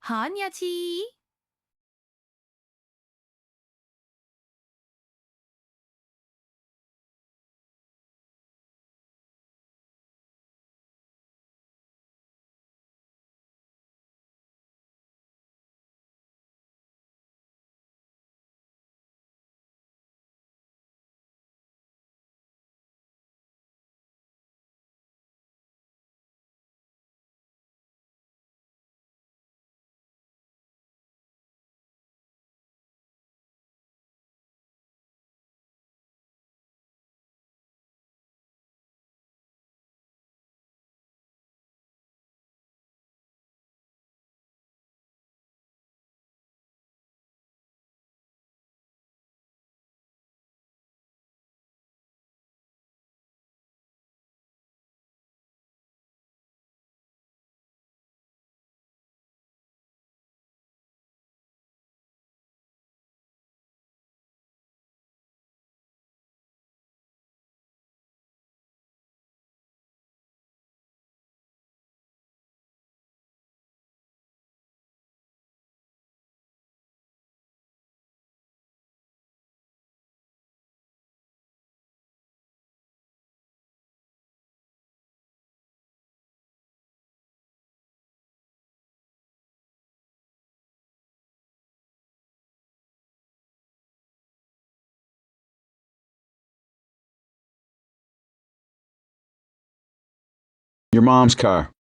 Hanya Your mom's car.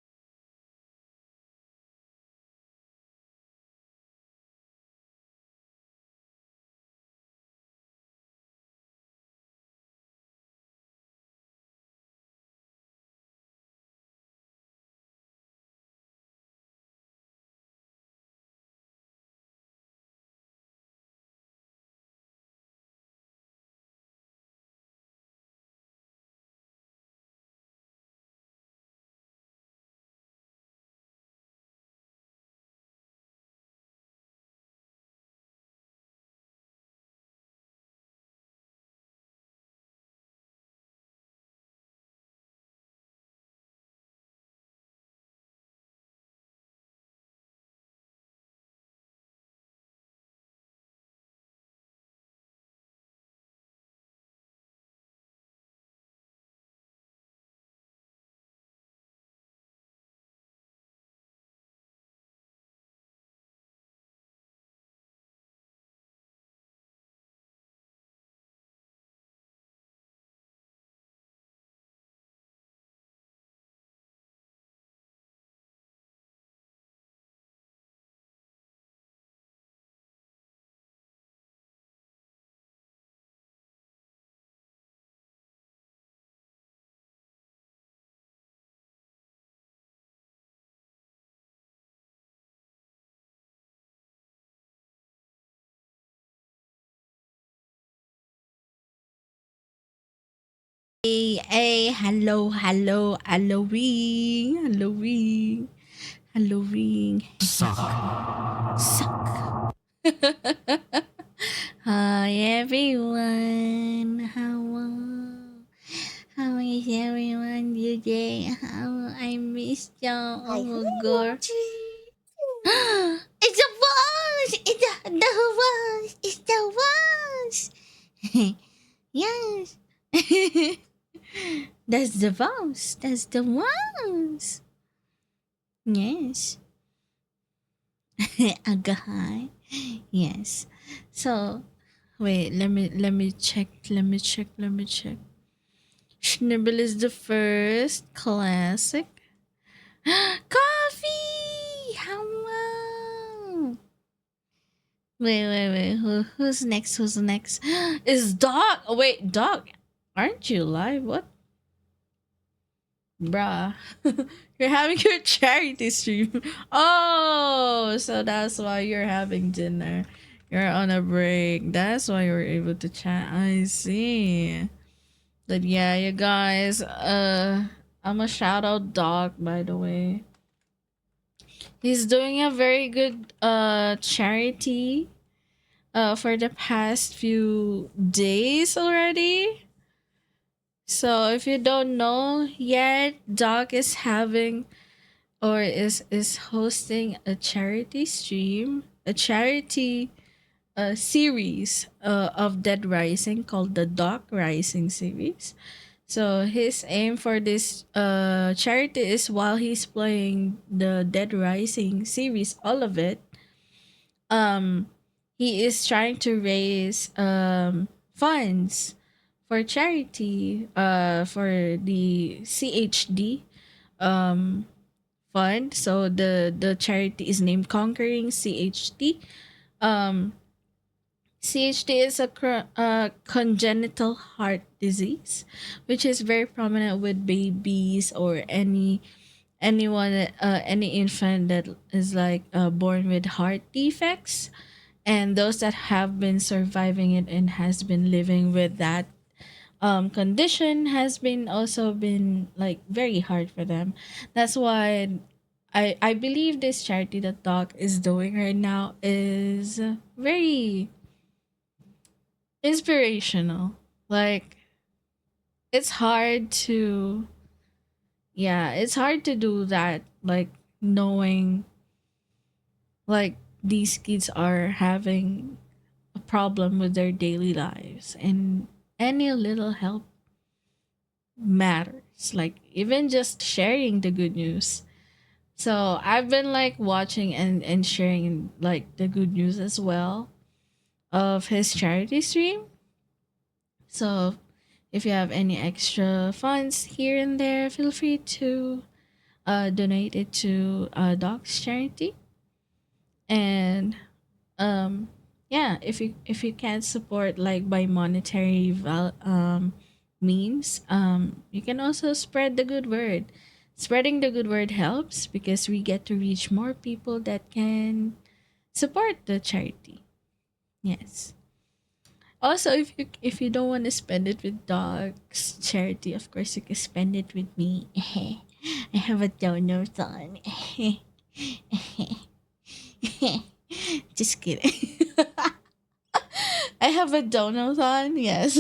Hey, hello, Halloween. Suck. Hi everyone. How is everyone today? How I miss y'all. Oh my god. It's the boss! It's the boss! It's the boss! Yes. That's the boss. That's the boss. Yes. Agahay. Yes. So wait, let me check. Let me check. Schnibble is the first classic. Coffee! Hello! Wait. Who's next? Who's next? Is Dog. Oh, wait, Dog. Aren't you live? What? Bruh. You're having your charity stream. Oh, so that's why you're having dinner. You're on a break. That's why you're able to chat. I see. But yeah, you guys, I'm a shout out Dog, by the way. He's doing a very good charity for the past few days already. So if you don't know yet, Doc is having or is hosting a charity stream, a charity series of Dead Rising called the Dark Rising series. So his aim for this charity is, while he's playing the Dead Rising series, all of it, um he is trying to raise funds for charity, for the CHD um fund. So the charity is named Conquering CHD. um CHD is a congenital heart disease, which is very prominent with babies or any infant that is like born with heart defects, and those that have been surviving it and has been living with that condition has been also been like very hard for them. That's why I believe this charity that Doc is doing right now is very inspirational. Like, it's hard to, yeah, it's hard to do that, like knowing like these kids are having a problem with their daily lives, and any little help matters, like even just sharing the good news. So I've been like watching and sharing like the good news as well of his charity stream. So if you have any extra funds here and there, feel free to donate it to Doc's charity. And um, yeah, if you can't support like by monetary means, you can also spread the good word. Spreading the good word helps because we get to reach more people that can support the charity. Yes. Also, if you don't want to spend it with dogs charity, of course you can spend it with me. I have a donor son. Just kidding. I have a donathon. Yes,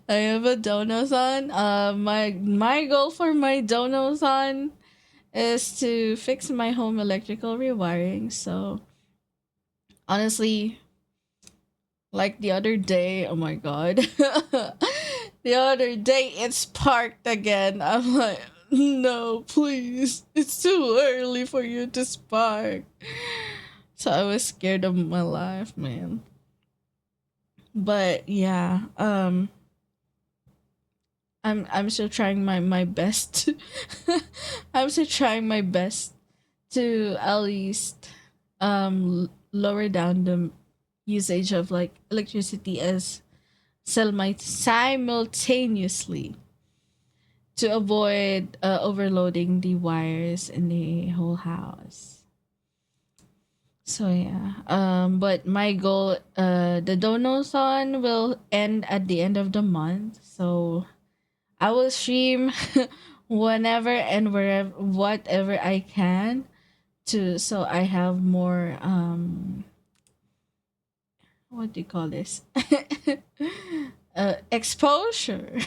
I have a donathon. My goal for my donathon is to fix my home electrical rewiring. So honestly, like the other day, oh my god, the other day it sparked again. I'm like, no, please, it's too early for you to spark. So I was scared of my life, man. But yeah, I'm still trying my best. I'm still trying my best to at least lower down the usage of like electricity as simultaneously to avoid overloading the wires in the whole house. So yeah, but my goal, the donathon will end at the end of the month. So I will stream whenever and wherever, whatever I can, to so I have more what do you call this? Exposure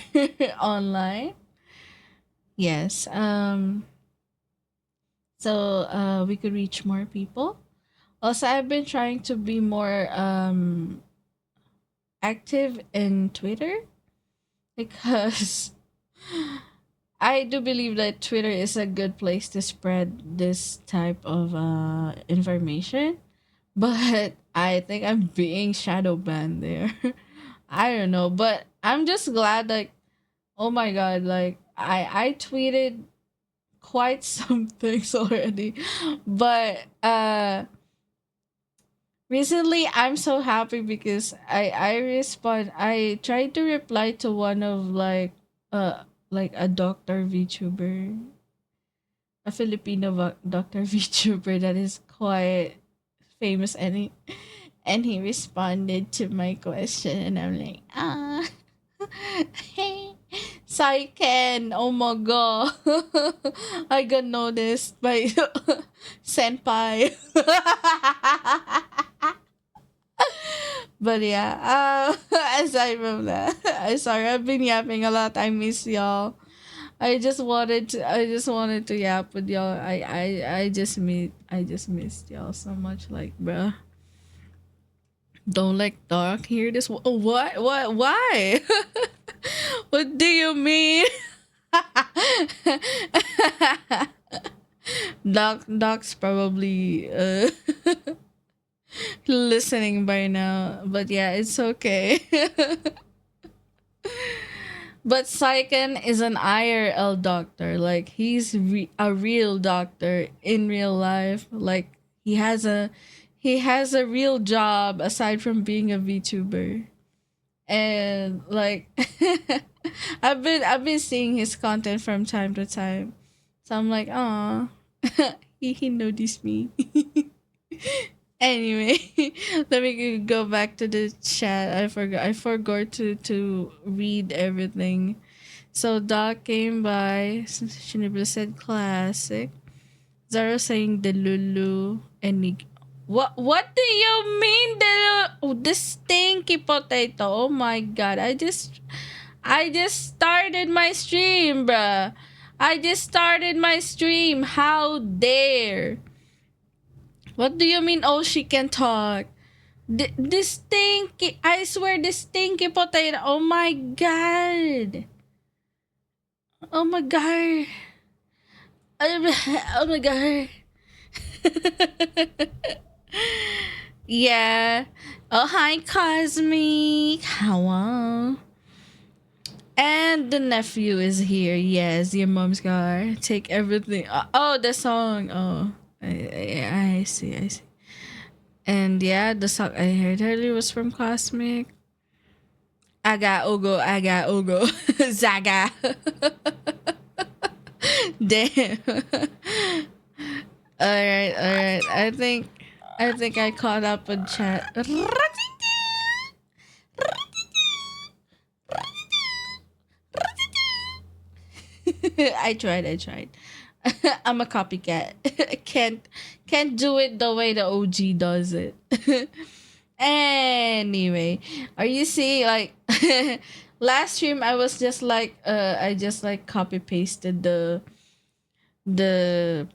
online. Yes. So we could reach more people. Also, I've been trying to be more active in Twitter because I do believe that Twitter is a good place to spread this type of information. But I think I'm being shadow banned there. I don't know, but I'm just glad, like, oh my god, like I tweeted quite some things already. But recently I'm so happy because I tried to reply to one of like a doctor VTuber, a Filipino doctor VTuber that is quite famous, and he responded to my question, and I'm like, hey, Saiken, oh my god, I got noticed by senpai. But yeah, aside from that, I'm sorry, I've been yapping a lot. I miss y'all. I just wanted to yap with y'all. I just missed y'all so much. Like, bruh, don't let Doc hear this. What? Why? What do you mean? Doc's probably listening by now, but yeah, it's okay. But Saiken is an IRL doctor. Like a real doctor in real life. Like he has a real job aside from being a VTuber. And like I've been seeing his content from time to time. So I'm like, oh, he noticed me. Anyway, let me go back to the chat. I forgot to read everything. So Doc came by. Shinibla said classic. Zara saying the Lulu and Nick. What do you mean the stinky potato? Oh my god! I just started my stream, bruh. I just started my stream. How dare? What do you mean? Oh, she can talk. This stinky. I swear, this stinky potato. Oh my god. Oh my god. Oh my god. Yeah. Oh, hi, Cosmic. Hello. And the nephew is here. Yes, your mom's car. Take everything. Oh, the song. Oh, I see. I see. And yeah, the song I heard earlier was from Cosmic. Aga Ogo. Zaga. Damn. All right. I think I caught up in chat. I tried. I'm a copycat. Can't do it the way the OG does it. Anyway, are you see like last stream I was just like I just like copy pasted the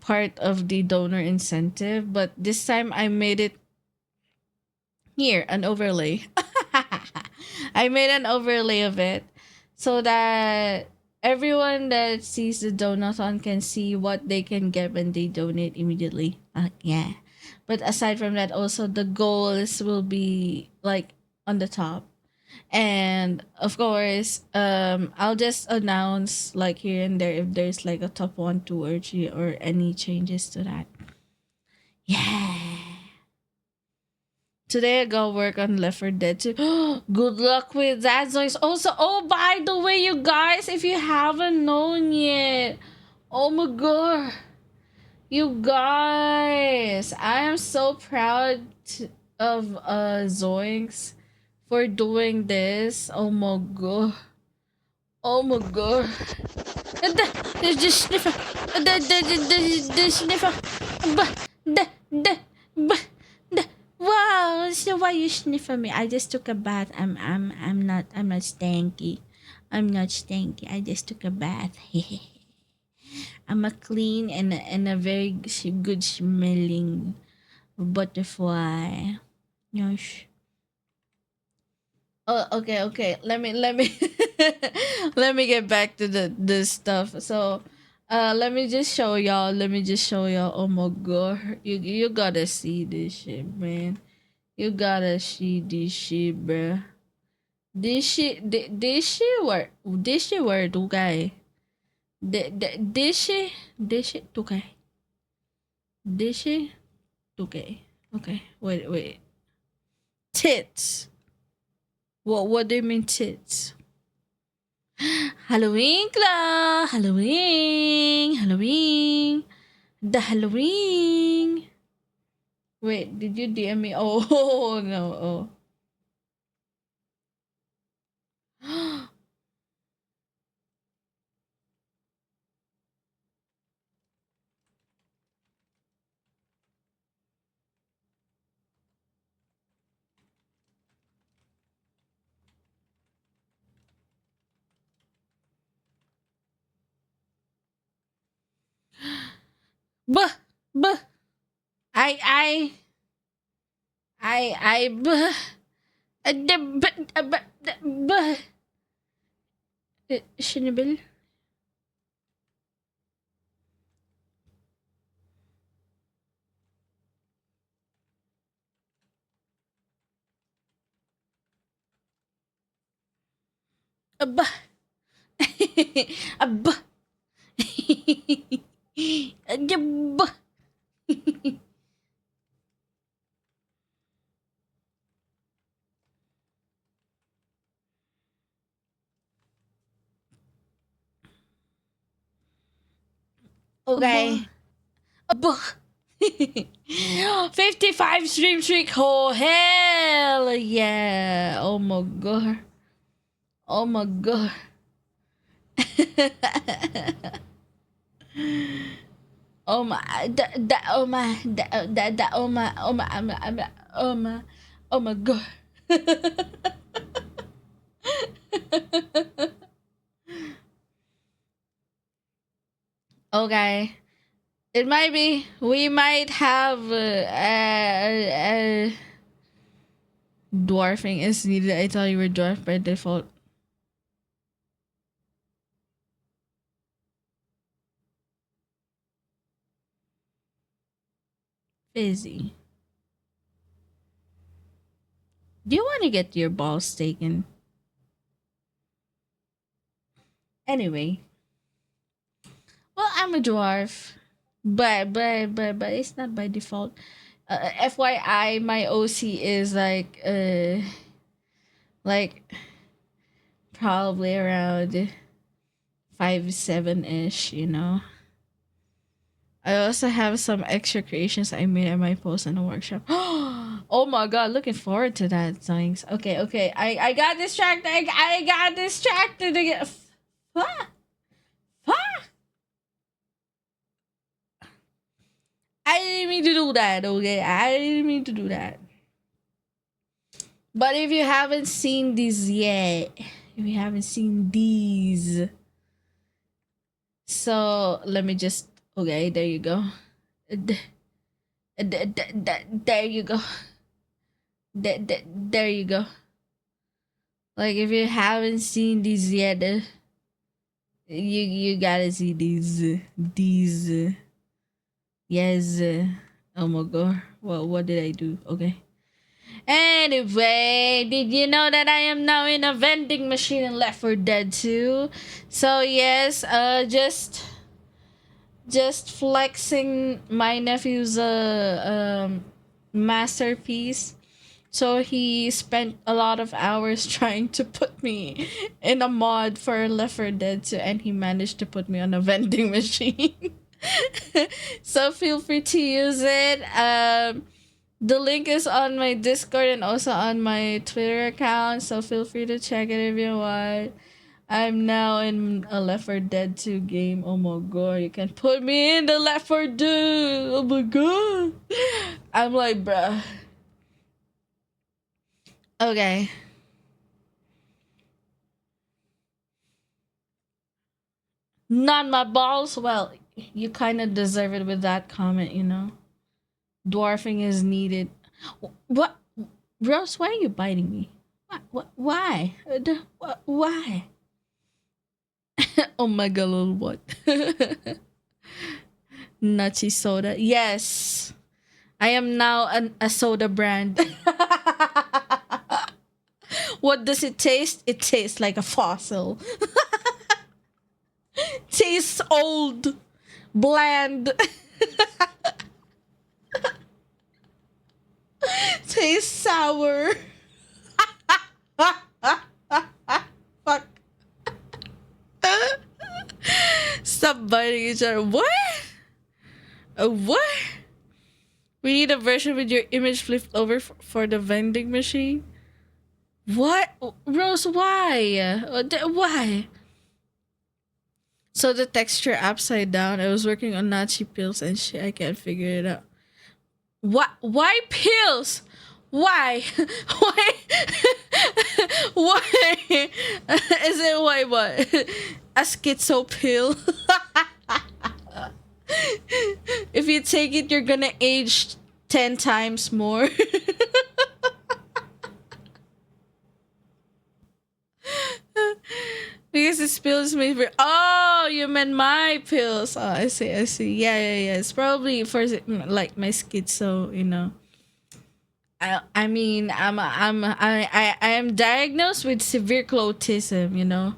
part of the donor incentive, but this time I made it here an overlay. I made an overlay of it so that everyone that sees the donathon can see what they can get when they donate immediately. Yeah. But aside from that, also the goals will be like on the top. And of course, I'll just announce like here and there if there's like a top one, two, or three, or any changes to that. Yeah. Today I go work on Left 4 Dead 2. Good luck with that, Zoe. Also, oh, by the way, you guys, if you haven't known yet, oh my god, you guys, I am so proud of Zoinks for doing this. Oh my god. Oh my god. The sniffer. The sniffer. The wow, so why you sniff at me? I just took a bath. I'm not stanky. I'm not stanky. I just took a bath. I'm a clean and a very good smelling butterfly. Yes. Oh, okay. Let me let me get back to the stuff. So, let me just show y'all. Let me just show y'all. Oh my god, you gotta see this shit, man. You gotta see this shit, bruh. This shit where tu cái. This shit tu cái. This shit tu cái. Okay, wait. Tits. What do you mean tits? Halloween club, Halloween, the Halloween. Wait, did you DM me? Oh no, oh. Buh, buh. I, buh. Buh. Shinable. Buh. Buh. Buh. Okay. Buh. 55 stream streak. Oh, hell yeah. Oh my god. Oh my god. Oh my, oh my, oh my, oh my, oh my, oh my god. Okay. It might be, we might have dwarfing is needed. I thought you were dwarf by default. Fizzy. Do you want to get your balls taken? Anyway. Well, I'm a dwarf. But it's not by default. FYI, my OC is like probably around 5'7" ish, you know. I also have some extra creations I made. I might post in the workshop. Oh my god, looking forward to that. Thanks. Okay. I got distracted. I got distracted again. Ah, ah. I didn't mean to do that, okay? I didn't mean to do that. But if you haven't seen these yet, if you haven't seen these, so let me just, okay, there you go. There you go. There you go. Like if you haven't seen these yet, you gotta see these. Yes. Oh my god. What did I do? Okay. Anyway, did you know that I am now in a vending machine in Left 4 Dead 2? So yes, just flexing my nephew's masterpiece. So he spent a lot of hours trying to put me in a mod for Left 4 Dead 2, and he managed to put me on a vending machine. So feel free to use it. The link is on my Discord and also on my Twitter account, so feel free to check it if you want. I'm now in a Left 4 Dead 2 game. Oh my god, you can put me in the Left 4 Dead. Oh my god. I'm like, bruh. Okay. Not my balls. Well, you kind of deserve it with that comment, you know. Dwarfing is needed. What? Rose, why are you biting me? Why? Why? Oh my god, little what? Nutty soda. Yes. I am now a soda brand. What does it taste? It tastes like a fossil. Tastes old. Bland. Tastes sour. Fuck. Stop biting each other. What? What? We need a version with your image flipped over for the vending machine. What? Rose, why? Why? So the texture upside down. I was working on Nazi pills and shit. I can't figure it out. What? Why pills? Why? Why? Why? Is it why what? A schizo pill? If if you take it, you're gonna age 10 times more. Because this pill is made for. Oh, you meant my pills. Oh, I see. I see. Yeah, yeah, yeah. It's probably for like my schizo. I mean, I am diagnosed with severe autism.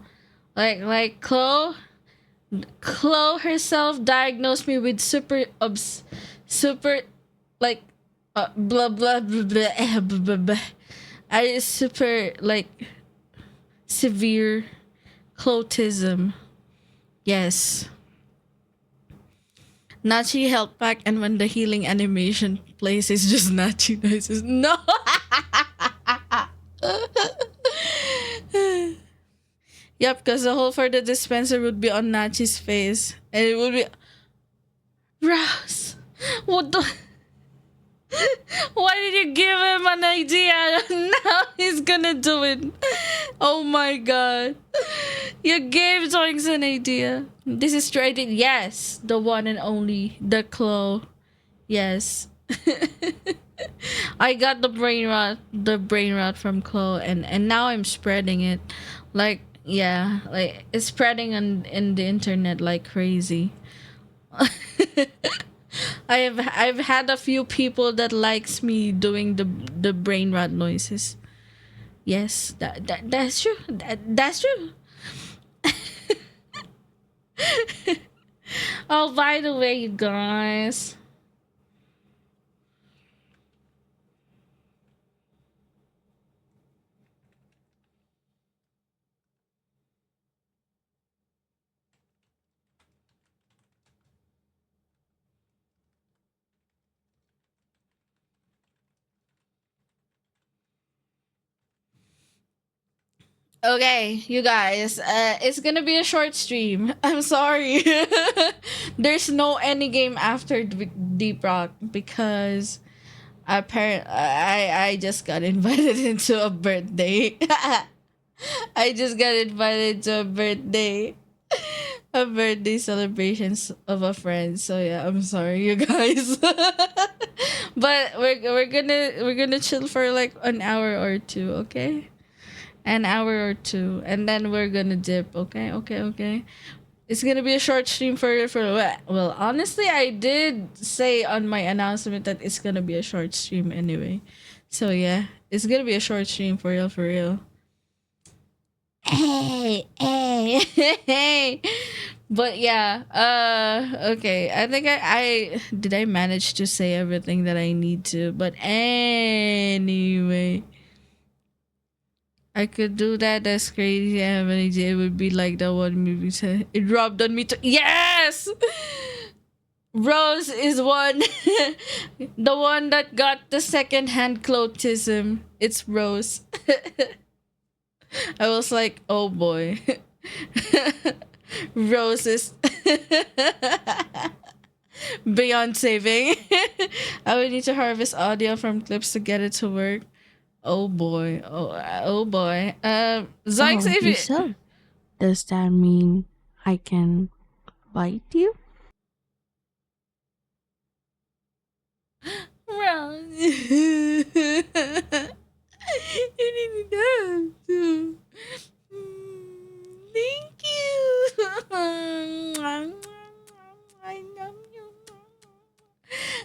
Like Chloe herself diagnosed me with super like blah blah blah blah, blah, blah, blah. I super like severe autism. Yes. Nachi held back, and when the healing animation plays, it's just Nachi noises. No! Yep, because the hole for the dispenser would be on Nachi's face. And it would be. Rouse! What the. Why did you give him an idea? Now he's gonna do it. Oh my god. You gave Zoinks an idea. This is straight in. Yes, the one and only. The Claw. Yes. I got the brain rot from Claw, and now I'm spreading it. Like, yeah, like it's spreading in the internet like crazy. I've had a few people that likes me doing the brain rot noises. Yes, that's true. That's true. Oh, by the way, you guys. Okay, you guys, it's gonna be a short stream. I'm sorry. There's no any game after Deep Rock because I just got invited into a birthday. I just got invited to a birthday celebrations of a friend. So yeah, I'm sorry, you guys. But we're gonna chill for like an hour or two, okay? An hour or two, and then we're gonna dip. Okay, okay, okay. It's gonna be a short stream for well. Honestly, I did say on my announcement that it's gonna be a short stream anyway. So yeah, it's gonna be a short stream for real, for real. Hey, hey, hey. But yeah, okay. I think I did I manage to say everything that I need to. But anyway, I could do that. That's crazy. I have an idea. It would be like that one movie said. It rubbed on me to yes. Rose is one, the one that got the second-hand clotism. It's Rose. I was like, oh boy, Rose is beyond saving. I would need to harvest audio from clips to get it to work. Oh boy. Oh boy. Zoinks, Oh, if you you said. Does that mean I can bite you? Run. You didn't have to. Thank you. I love you.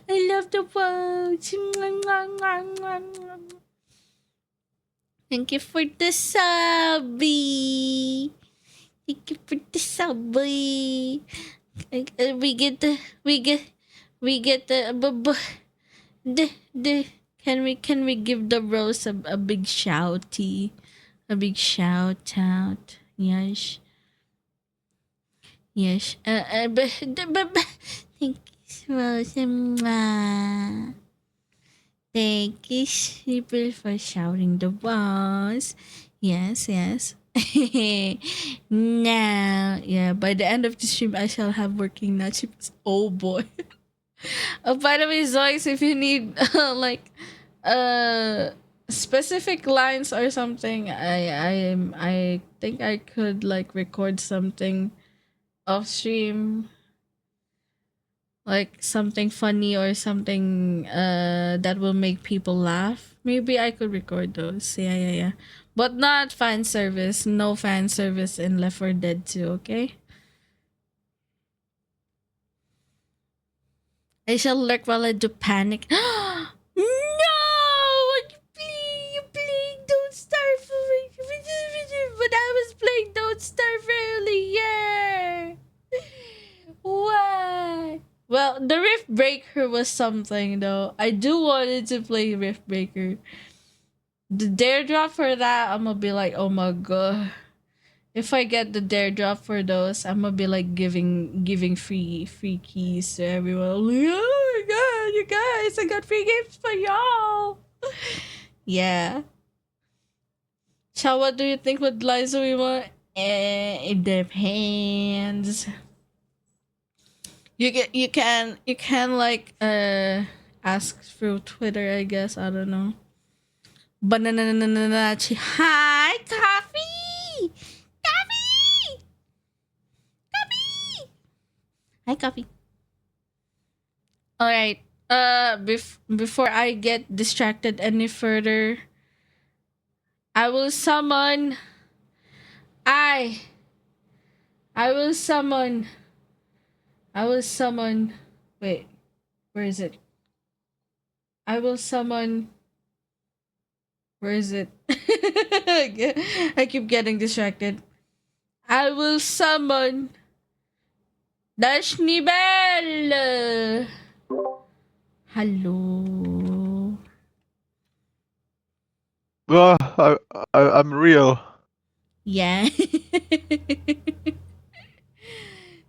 I love the world. Thank you for the subby. Thank you for the subby. We get the can we give the rose a big shouty, a big shout out? Yes, yes. Thank you, Rose. Mwah. Thank you, people, for shouting the walls. Yes, yes. Now, yeah, by the end of the stream, I shall have working night shifts. Oh boy. Oh, by the way, Zoids, if you need like uh specific lines or something, I think I could like record something off stream. Like something funny or something that will make people laugh. Maybe I could record those. Yeah, yeah, yeah. But not fan service. No fan service in Left 4 Dead 2, okay? I shall lurk while I do panic. No! You playing Don't Starve but I was playing Don't Starve earlier. What? Well, the Rift Breaker was something though. I do wanted to play Rift Breaker. The dare drop for that, I'm gonna be like, oh my god. If I get the dare drop for those, I'm gonna be like giving free keys to everyone. I'm like, oh my god, you guys, I got free games for y'all. Yeah. So what do you think with Liza we want? It depends. You can like ask through Twitter, I guess. I don't know. Banana hi coffee. Coffee. Coffee. Hi coffee. All right. Before I get distracted any further, I will summon I I will summon I will summon wait, where is it? I will summon where is it? I keep getting distracted. I will summon Dashnibel. Hello. I'm real. Yeah.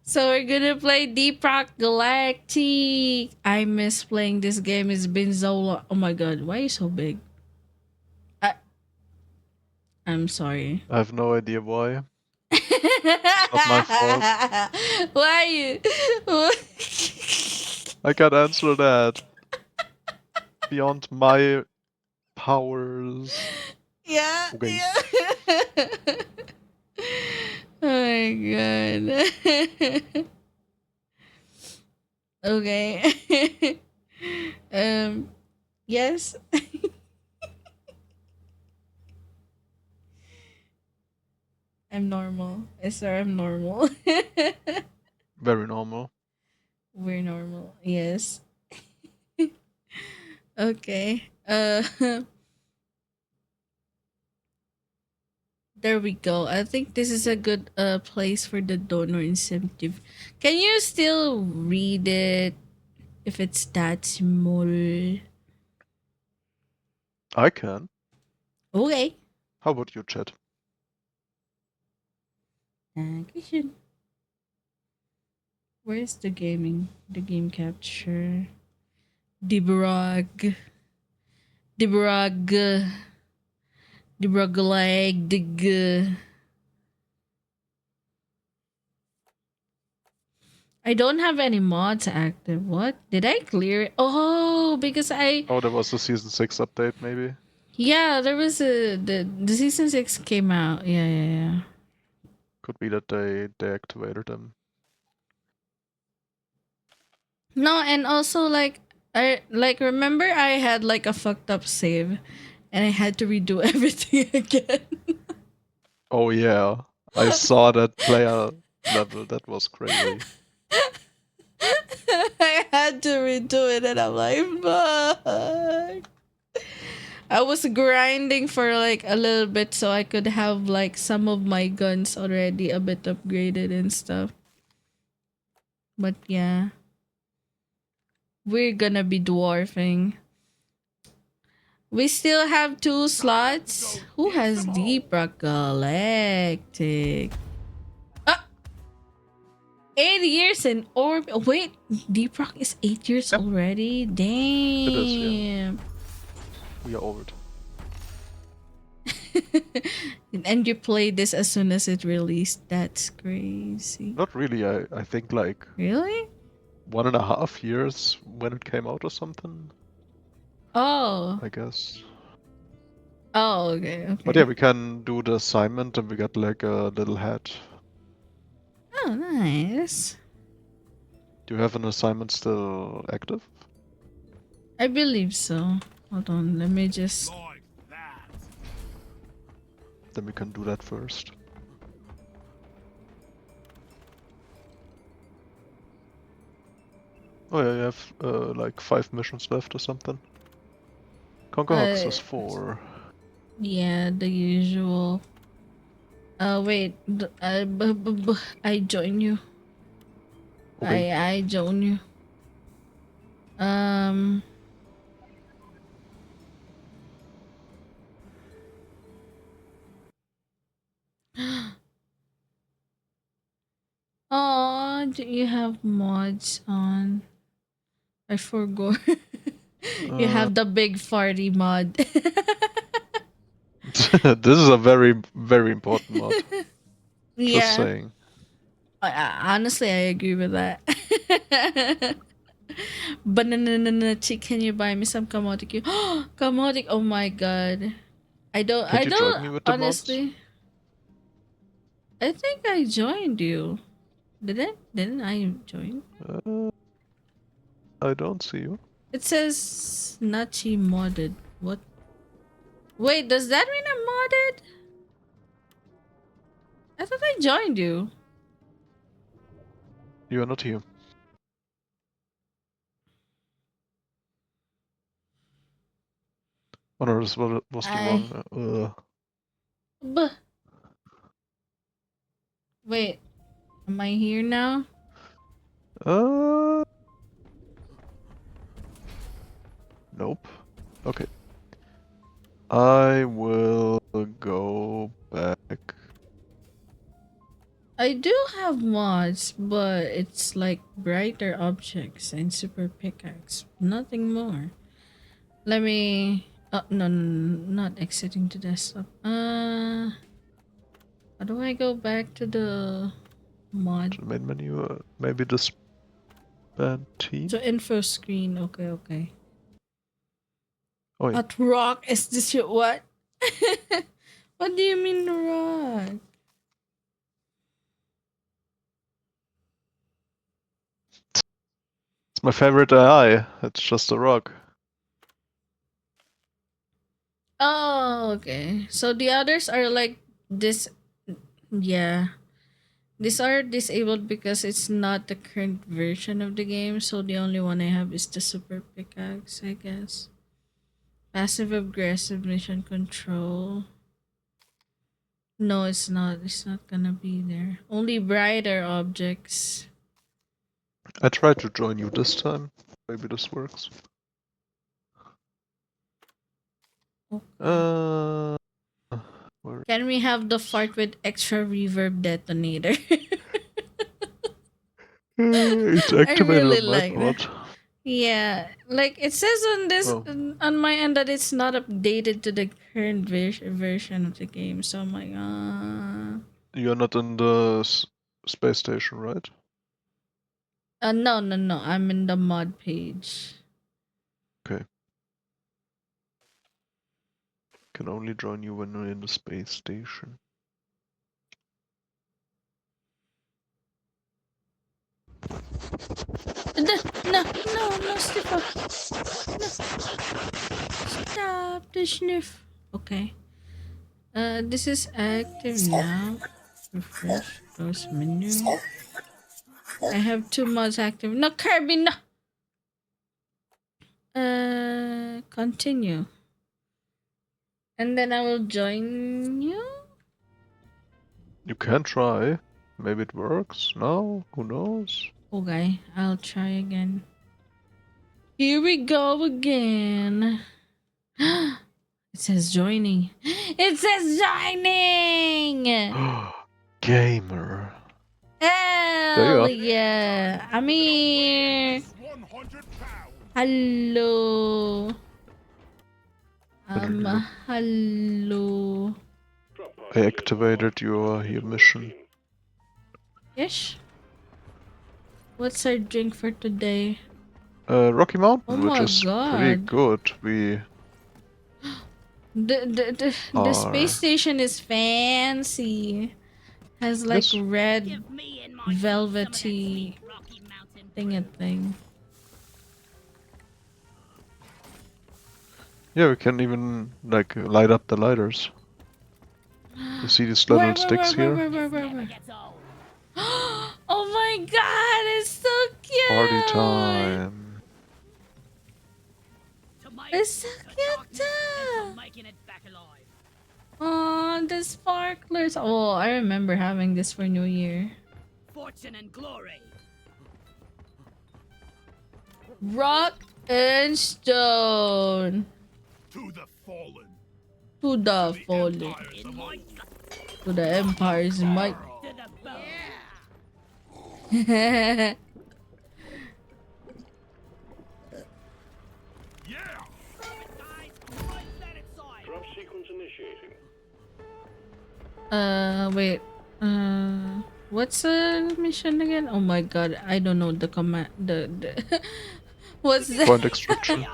So we're gonna play Deep Rock Galactic. I miss playing this game. It's been so long. Oh my god, why are you so big? I, I'm sorry. I have no idea why. Not my fault. Why you? I can't answer that. Beyond my powers. Yeah, Okay. yeah. Oh my god. Okay. Yes. I'm normal. I swear I'm normal. Very normal. We're normal. Yes. Okay. There we go. I think this is a good place for the donor incentive. Can you still read it if it's that small? I can. Okay. How about you, chat? Question. Where's the gaming? The game capture. Debrog. Debrog. Debrog lag. Dig. I don't have any mods active. What? Did I clear it? Oh, because Oh, there was a season 6 update, maybe? yeah, there was the season 6 came out. Yeah, yeah, yeah. Could be that they deactivated them. No, and also like I like remember I had like a fucked up save and I had to redo everything again. Oh yeah. I saw that player level. That was crazy. I had to redo it and I'm like, fuck. I was grinding for like a little bit so I could have like some of my guns already a bit upgraded and stuff. But yeah. We're gonna be dwarfing. We still have 2 slots. Who has Deep Rock Galactic? 8 years in orbit. Wait, Deep Rock is 8 years Yep. already? It is, yeah. Damn. We are over it. And you played this as soon as it released. That's crazy. Not really. I think like Really? 1.5 years when it came out or something, Oh. I guess. Oh, okay, okay. But yeah, we can do the assignment and we got like a little hat. Oh, nice. Do you have an assignment still active? I believe so. Hold on, let me just. Then we can do that first. Oh yeah, you have like 5 missions left or something. Conquer Hawks is 4. Yeah, the usual. Wait. I join you. Okay. I join you. Um. Oh, do you have mods on? I forgot. You Uh, have the big farty mod. this is a very, very important mod. Just Yeah. saying. Honestly, I agree with that. Banana chick, can you buy me some kamote? Kamote, oh my god. Can't I you join don't, me with the mods? honestly. I think I joined you. Didn't I join? Uh, I don't see you. It says Nachi modded. What? Wait, does that mean I'm modded? I thought I joined you. You are not here. Oh no, this was the I. wrong. Buh. Wait, am I here now? Uh, nope. Okay. I will go back. I do have mods, but it's like brighter objects and super pickaxe. Nothing more. Let me. Oh, no, not exiting the desktop. How do I go back to the mod? To the main menu. Maybe this band team. So info screen. Okay, okay. Oh yeah. What rock is this? What? What do you mean rock? It's my favorite AI. It's just a rock. Oh, okay. So the others are like this. Yeah. These are disabled because it's not the current version of the game, so the only one I have is the super pickaxe, I guess. Passive aggressive mission control. No, it's not. It's not gonna be there. Only brighter objects. I tried to join you this time. Maybe this works. Okay. Where? Can we have the fart with extra reverb detonator? It's I activated really on my like that. part. Yeah, like it says on this Oh, on my end that it's not updated to the current version of the game. So I'm like, you're not in the space station, right? no, no, no. I'm in the mod page. Okay. Can only join you when you're in the space station. No, no, no, Stiffer. No, stop the sniff. Okay. This is active now. Refresh, close menu. I have 2 mods active. No, Kirby, no. Continue. And then I will join you. You can try. Maybe it works. No? Who knows? Okay, I'll try again. Here we go again. It says joining. It says joining! Gamer. There you Hell are. yeah! I'm here! Hello! Hello. I activated your here mission. Yes? What's our drink for today? Rocky Oh Mountain, which my is pretty god. good. We The space are. station is fancy. Has like Yes. red velvety thing. Yeah, we can even like light up the lighters. You see these little sticks here? Where? Oh my god, it's so cute! Party time. It's so cute! Oh, the sparklers. Oh, I remember having this for New Year. Fortune and glory. Rock and stone. To the fallen. To the fallen. To the empire's might. To the bone. Yeah. Drop sequence initiating. Wait. What's the mission again? Oh my god, I don't know the command. The what's that? Point extraction.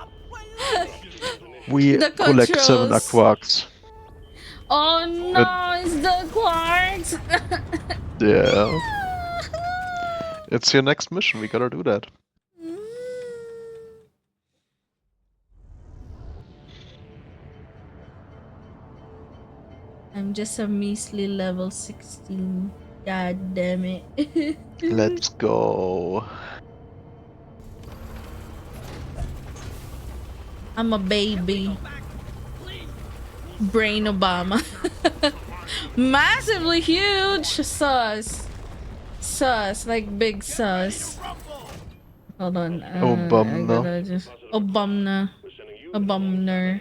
We The collect 7 controls. aquarks. Oh no, it's the quarks. Yeah. It's your next mission, we gotta do that. I'm just a measly level 16. God damn it. Let's go. I'm a baby. Brain Obama. Massively huge sus. Sus, like big sus. Hold on. Obama. I gotta just Obama. Obamner.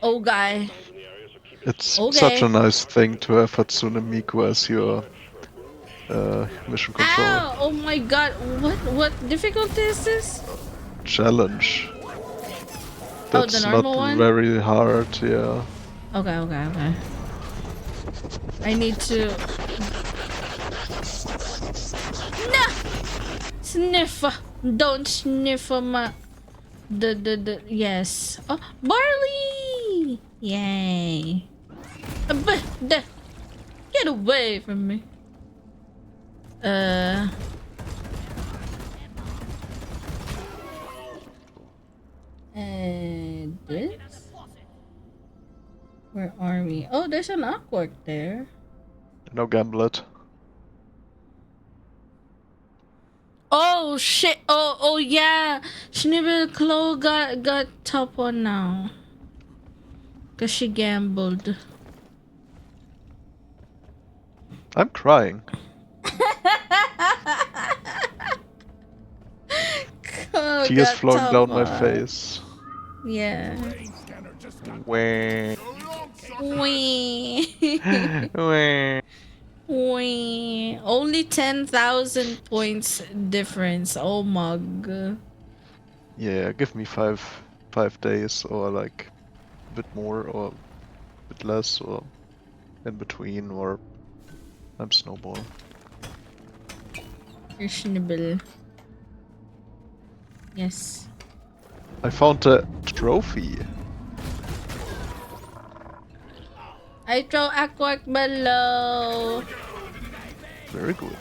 Oh guy. It's Okay. such a nice thing to have Hatsune Miku as your mission control. Ow! Oh my god. What difficulty is this? Challenge. Oh, That's the not normal one? very hard, yeah. Okay. I need to. No! Sniffer! Don't sniff on my. Yes. Oh, barley! Yay. Get away from me. This? Where are we? Oh, there's an awkward there. No gamblet. Oh shit! Oh yeah! Schnibble Claw got top one now. Cause she gambled. I'm crying. Oh, Tears got flowing top down my one. face. Yeah. Wah. Wee. Wah. Wee. Only 10,000 points difference. Oh my god. Yeah, give me five days or like a bit more or a bit less or in between or I'm snowball. Schnibble. Yes. I found a trophy. I throw aquark below. Very good.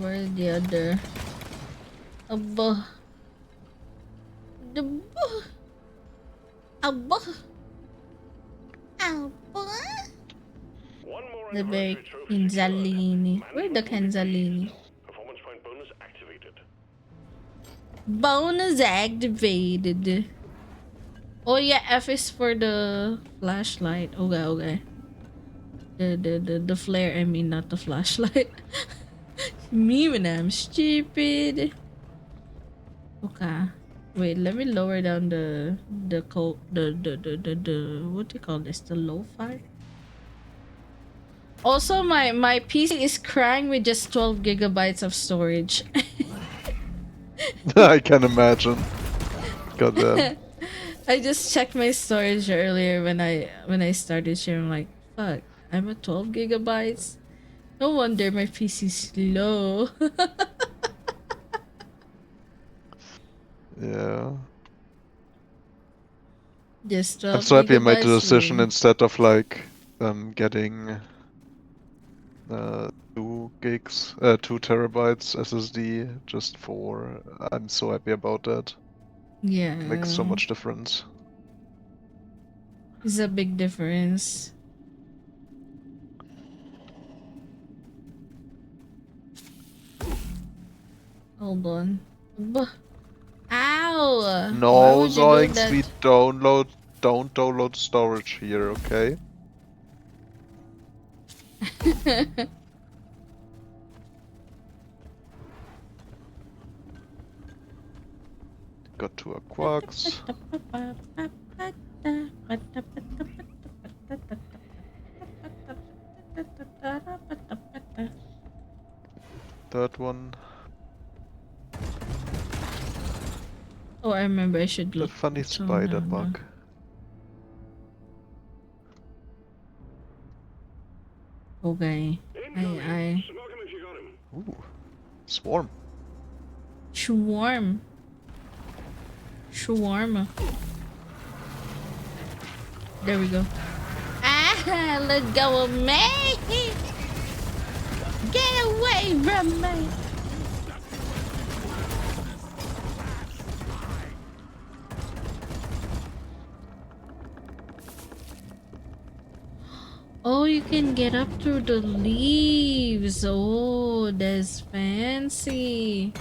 Where's the other? Above. The above. The big Canzalini. Where the Canzalini? Performance point bonus activated. Bonus activated. Oh yeah, F is for the flashlight. Okay. The flare, I mean, not the flashlight. Me when I'm stupid. Okay. Wait, let me lower down the what do you call this? The lo-fi? Also, my PC is crying with just 12 gigabytes of storage. I can imagine. Goddamn. I just checked my storage earlier when I started sharing. I'm like, fuck, I'm at 12 gigabytes. No wonder my PC's slow. Yeah. Just 12 I'm so happy I made the gigabytes decision slow. instead of like getting 2 gigs, 2 terabytes SSD just for. I'm so happy about that. Yeah. Makes so much difference. It's a big difference. Hold on. Ow! Why No, would you do Zoinks, we don't download storage here, okay? that? Got 2 quarks. Third one. Oh, I remember I should The look. funny So, spider no. bug. Okay. Incoming. I. Smoke him if you got him. Ooh. Swarm. Swarm. Shawarma. There we go. Ah, let go of me! Get away from me! Oh, you can get up through the leaves. Oh, that's fancy.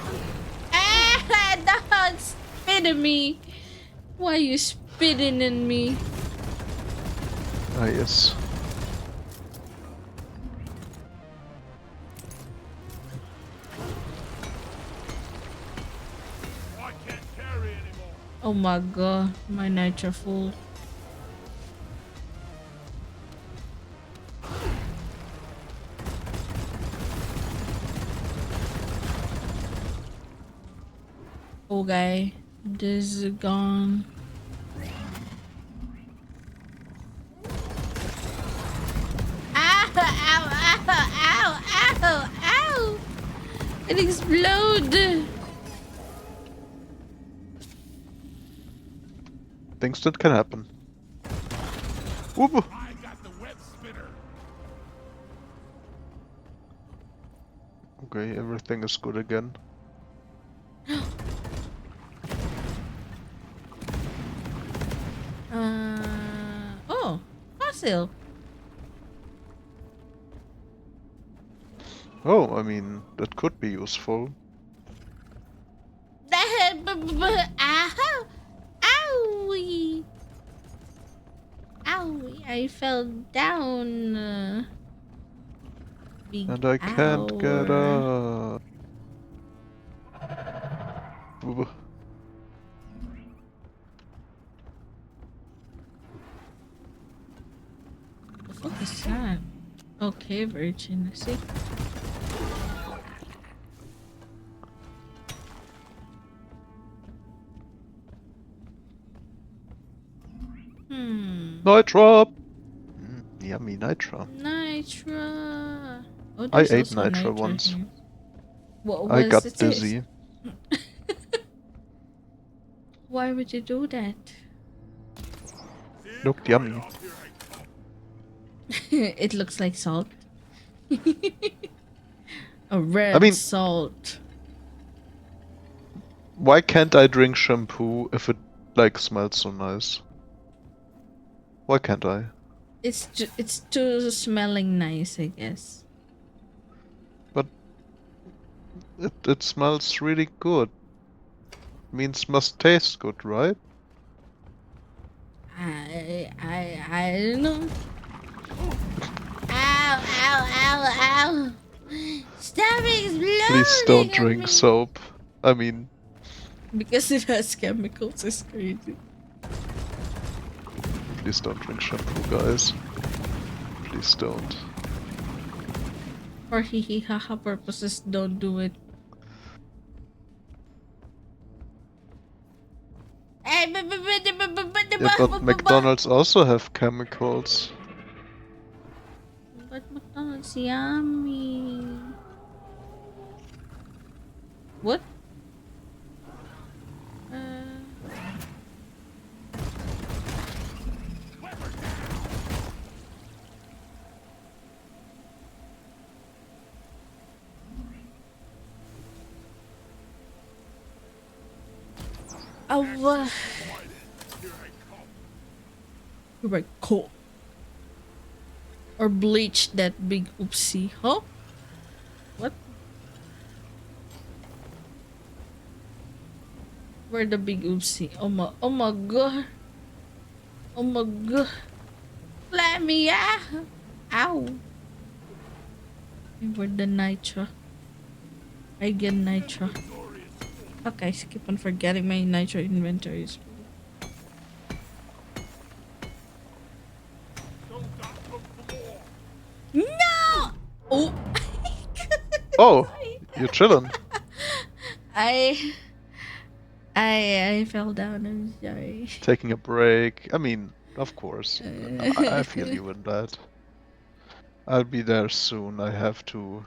Ah, don't spit at me. Why are you spitting in me? Ah, yes. I can't carry anymore. Oh my god, my nitro full. Okay, this is gone. Ow, ow, ow, ow, ow, ow! It exploded! Things that can happen. Ooh. I got the web spinner. Okay, everything is good again. Oh, fossil. Oh, I mean, that could be useful. Ow! Owie! Owie! I fell down. Big And I can't get owl. up. Ooh. The fuck is that? Okay, Virgin. I see. Nitra! Yummy Nitra. Nitra. Oh, I there's ate also Nitra Nitra once. here. What I was got it? dizzy. Why would you do that? Looked yummy. It looks like salt. A red mean- salt. Why can't I drink shampoo if it like smells so nice? Why can't I? It's too smelling nice, I guess. But it smells really good. Means must taste good, right? I don't know. Ow, ow, ow, ow. Stop exploding Please don't on drink me. soap. I mean, Because it has chemicals, it's crazy. please don't drink shampoo, guys. Please don't. For hee hee haha purposes, don't do it. Yeah, but McDonald's also have chemicals. But McDonald's yummy. What? what? Right, cool. Or bleach that big oopsie, huh? What? Where the big oopsie? Oh my god. Oh my god. Let me out. Ow. Where the nitro? I get nitro. Okay, I keep on forgetting my nitro inventories. No! Oh! Oh, you're chilling. I I fell down. I'm sorry. Taking a break. I mean, of course. I feel you in that. I'll be there soon. I have to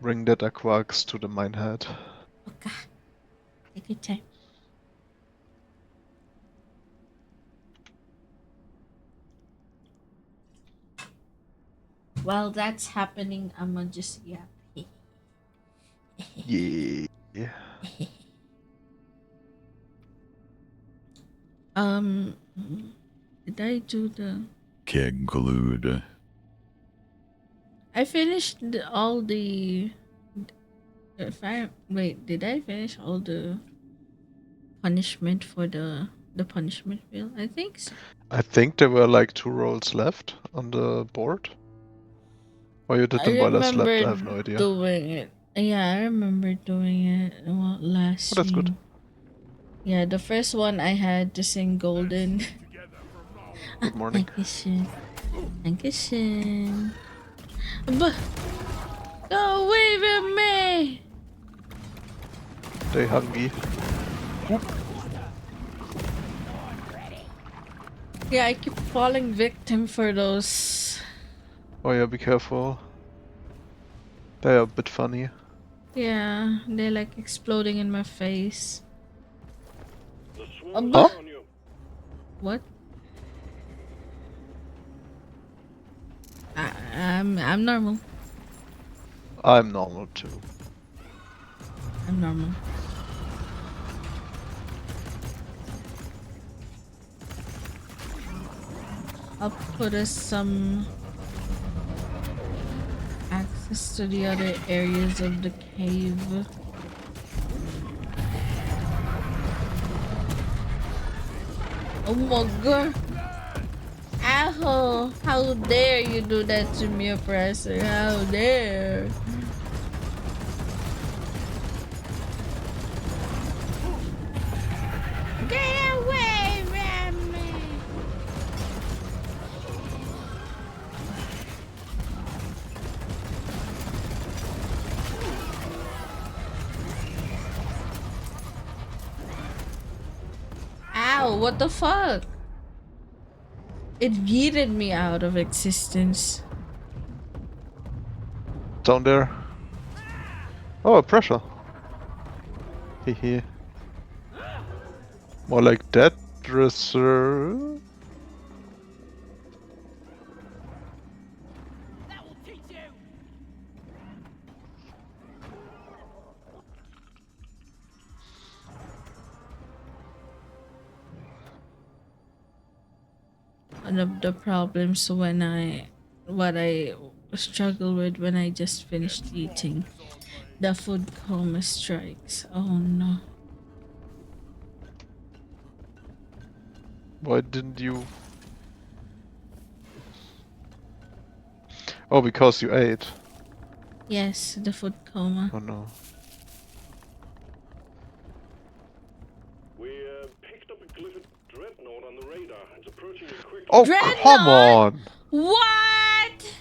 bring that Aquax to the minehead. Okay. Take your time. While that's happening, I'ma just yap. Yeah. Um, did I do the? Keg glued. I finished all the. If I wait, did I finish all the punishment for the punishment wheel? I think so. I think there were like 2 rolls left on the board. Or you did I them while I slept, remember I have no idea. doing it. Yeah, I remember doing it last Oh, that's good. stream. Yeah, the first one I had to sing Golden. Good morning. Dankeschön. Dankeschön. But go away from me! Stay hungry. Yeah, I keep falling victim for those. Oh yeah, be careful. They are a bit funny. Yeah, they're like exploding in my face. The swarm Huh? is on you. What? I'm normal. I'm normal too. I'm normal. I'll put us some access to the other areas of the cave. Oh my god! Ow! How dare you do that to me, oppressor? How dare! Get away from me! Ow, what the fuck? It yeeted me out of existence. Down there. Oh, a pressure. Hehe. More like dead dresser. That will teach you. One of the problems what I struggle with when I just finished eating, the food coma strikes. Oh no. Why didn't you? Oh, because you ate. Yes, the food coma. Oh no. We picked up a glyphid dreadnought on the radar. It's approaching you quickly. Oh, Dreadnought? come on! What?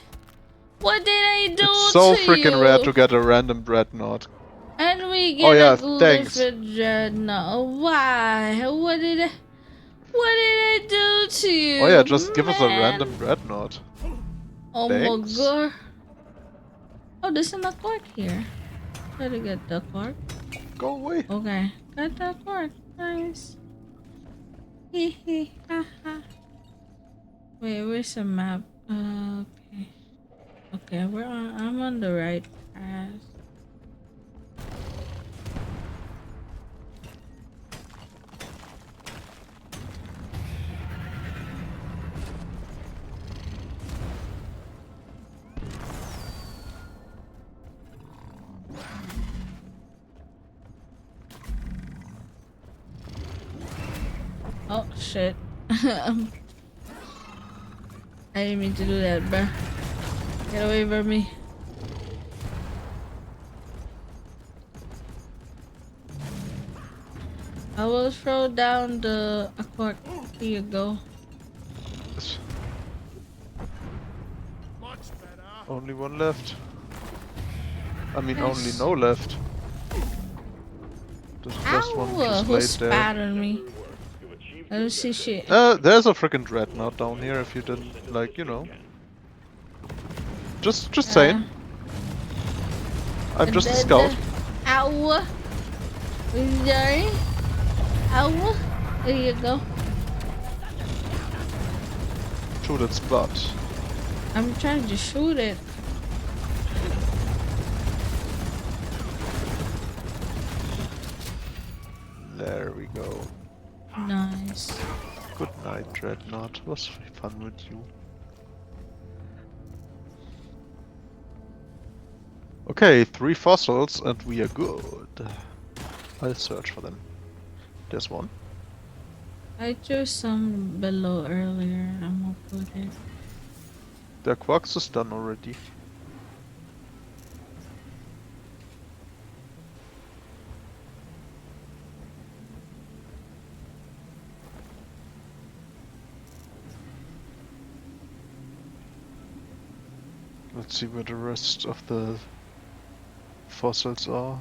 What did I do It's so to freaking you? rare to get a random dreadnought. And we get Oh, yeah, a thanks. glyphid dreadnought. Why? What did I do to you? Oh yeah, just give us a man? random dreadnought. Oh Thanks. my god. Oh, there's an cork here. Gotta get the cork. Go away. Okay, got the cork. Nice. Hee hee ha ha. Wait, where's the map? Okay. Okay, I'm on the right path. Oh shit. I didn't mean to do that, bruh. Get away from me. I will throw down the aqua. Here you go. Much better. Only one left. I mean, only Yes. no left. There's just one Ow! just Who laid there. spattered me? I don't see shit. There's a freaking dreadnought down here if you didn't, like, you know. Just saying. I'm just a scout. Ow! Sorry. Ow! There you go. Shoot its butt. I'm trying to shoot it. There we go. Nice. Good night, Dreadnought. It was fun with you. Okay, 3 fossils and we are good. I'll search for them. There's one. I threw some below earlier. I'm gonna put it. The quarks is done already. Let's see where the rest of the fossils are.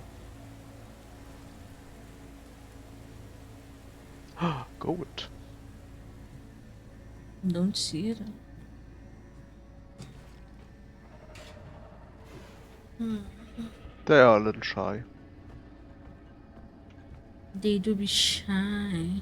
Gold. Don't see it. They are a little shy. They do be shy.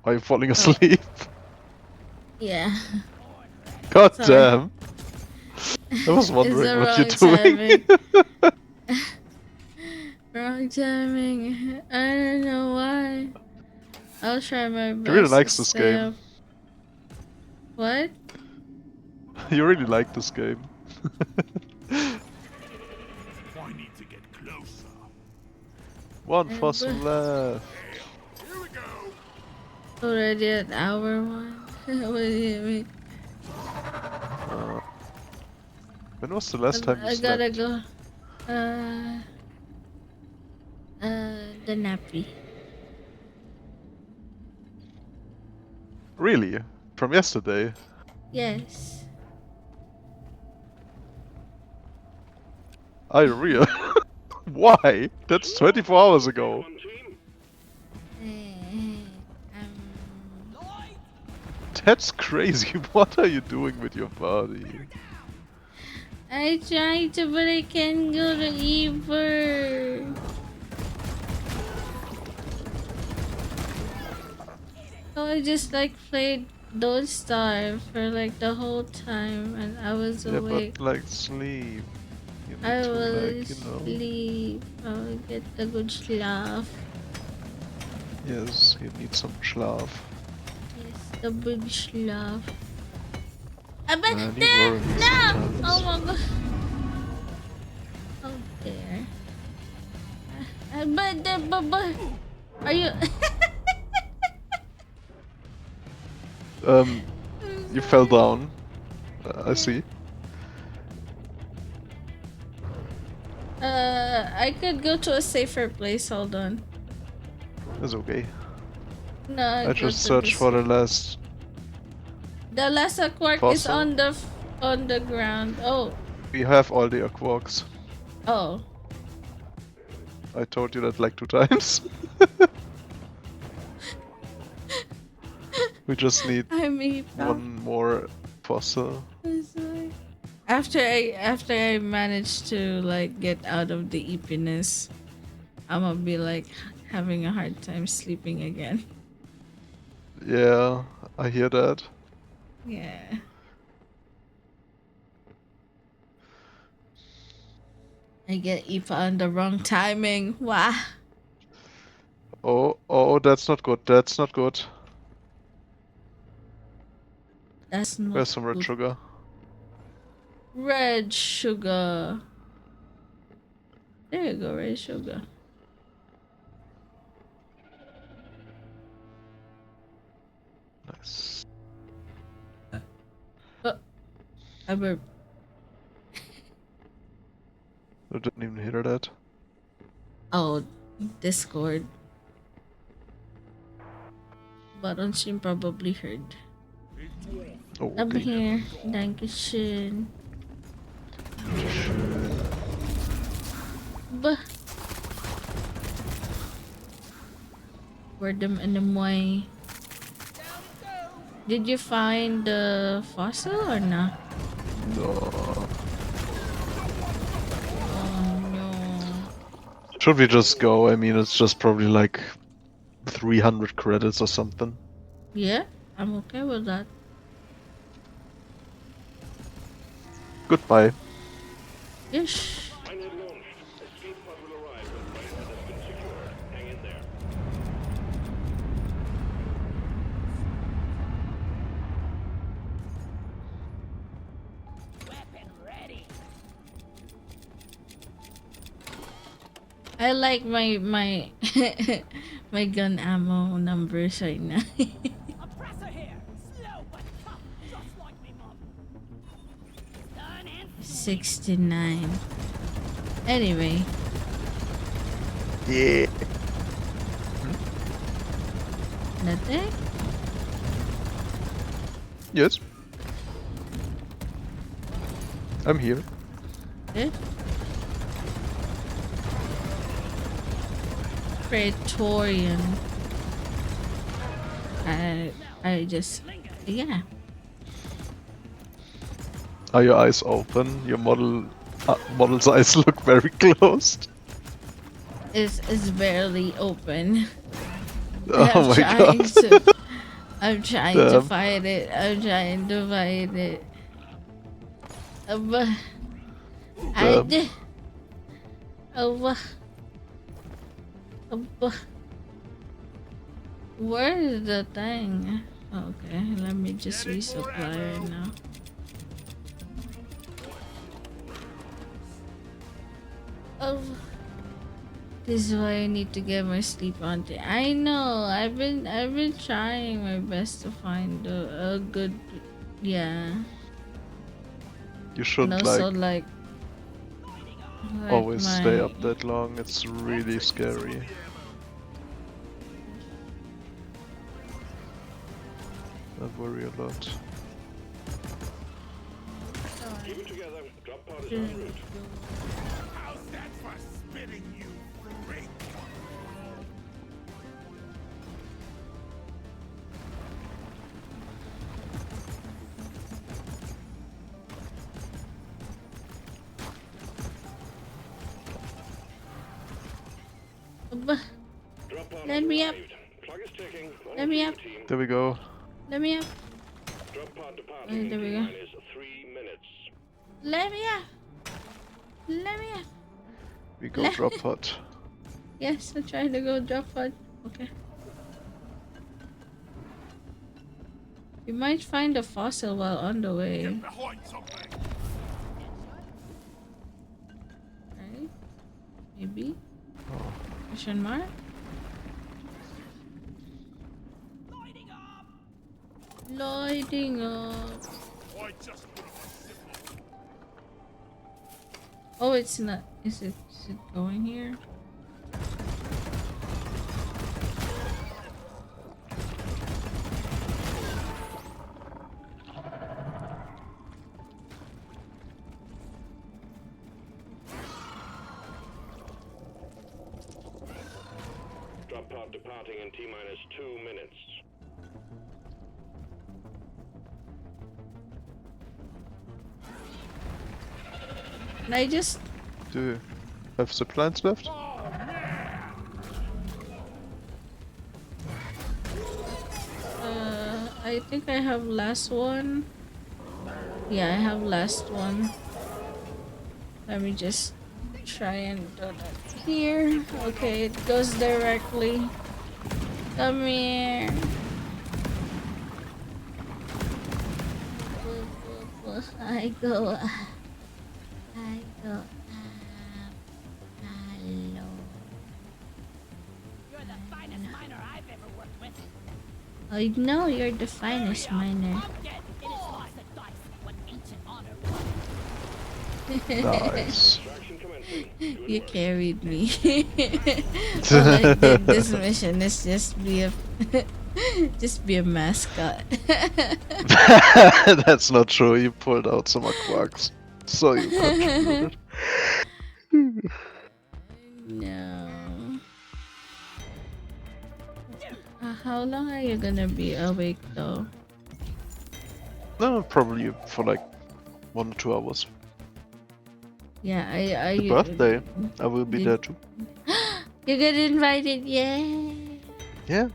Are you falling asleep? Yeah. God Sorry. damn. I was It's wondering the what you're wrong doing. timing. Wrong timing. I don't know why. I'll try my best. He really likes to this stay game. up. What? You really like this game. I need to get closer. One fossil left. Here we go. Already at hour 1. What do you mean? When was the last time you I gotta slept? go. The nappy. Really? From yesterday? Yes. Are you real? Why? That's 24 hours ago. One team. That's crazy. What are you doing with your body? I tried to, but I can't go to Eber. So I just like played Don't Starve for like the whole time, and I was Yeah, awake. but like sleep. You need I to will like, you know. sleep. I will get the good schlaf. Yes, you need some schlaf. Yes, the big schlaf. But Man, you worry me no! sometimes. Oh my god. Oh there. But are you? You fell down. I see. I could go to a safer place. Hold on. It's okay. No, I just searched for the last. The Lassa Quark is fossil. on the ground. Oh. We have all the quarks. Oh. I told you that like 2 times. We just need I mean, one more fossil. after I manage to like get out of the eepiness, I'm gonna be like having a hard time sleeping again. Yeah, I hear that. Yeah. I get Ipa on the wrong timing. Wow. Oh, that's not good. That's not good. That's not Where's some red good. sugar? Red sugar. There you go, red sugar. Nice. I burped. I didn't even hear that. Oh, Discord. But on stream probably heard. Oh, I'm okay. here. Dankeschön. Bah. Where them in the way. Did you find the fossil or not? No. Oh no. Should we just go? I mean, it's just probably like 300 credits or something. Yeah, I'm okay with that. Goodbye. Yes. Final launched. Escape pod will arrive when payload has been secured. Hang in there. Weapon ready. I like my my gun ammo numbers right now. Oppressor here. Slow but tough, just like me mom. Done and 69. Anyway, Yeah. nothing? Yes. I'm here. Good. Praetorian. I just, yeah. Are your eyes open? Your model's eyes look very closed. It's barely open. Oh my god. I'm trying to Damn. fight it. I'm trying to fight it. But I Damn. did. Where is the thing? Okay, let me just resupply right now. Oh, this is why I need to get my sleep on. I know. I've been trying my best to find a good, yeah. You should And also like like always stay my- up that long. It's really scary. I worry a lot. Keep it together. Drop pod is en route. How's that for spitting, you freak? But Drop pod Let has me up. arrived. Plug is ticking. On Let me to up. the team. There we go. let me up. Drop pod departing There we in go. minus 3 minutes. Let me up. Let me up. We go drop pod. Yes, I'm trying to go drop pod. Okay. We might find a fossil while on the way. Behind something. Right? Maybe? Question mark? Lighting up. I just put up a symbol. Oh, it's not. Is it going here? Drop pod departing in T minus 2 minutes. And I just. Do you have zip lines left? I think I have last one. Yeah, I have last one. Let me just try and do that here. Okay, it goes directly. Come here. I go. I go. Hello. You're the finest miner I've ever worked with. I know you're the finest miner. I'm dead. It is lost at dice. What ancient honor. Nice. Extraction commencing. Good You work. carried me. All I did this mission is just be a just be a mascot. That's not true. You pulled out some quarks, so you contributed. No. How long are you gonna be awake though? No, probably for like 1 or 2 hours. Yeah, I The birthday, I will be Did- there too. You get invited, yay! Yeah.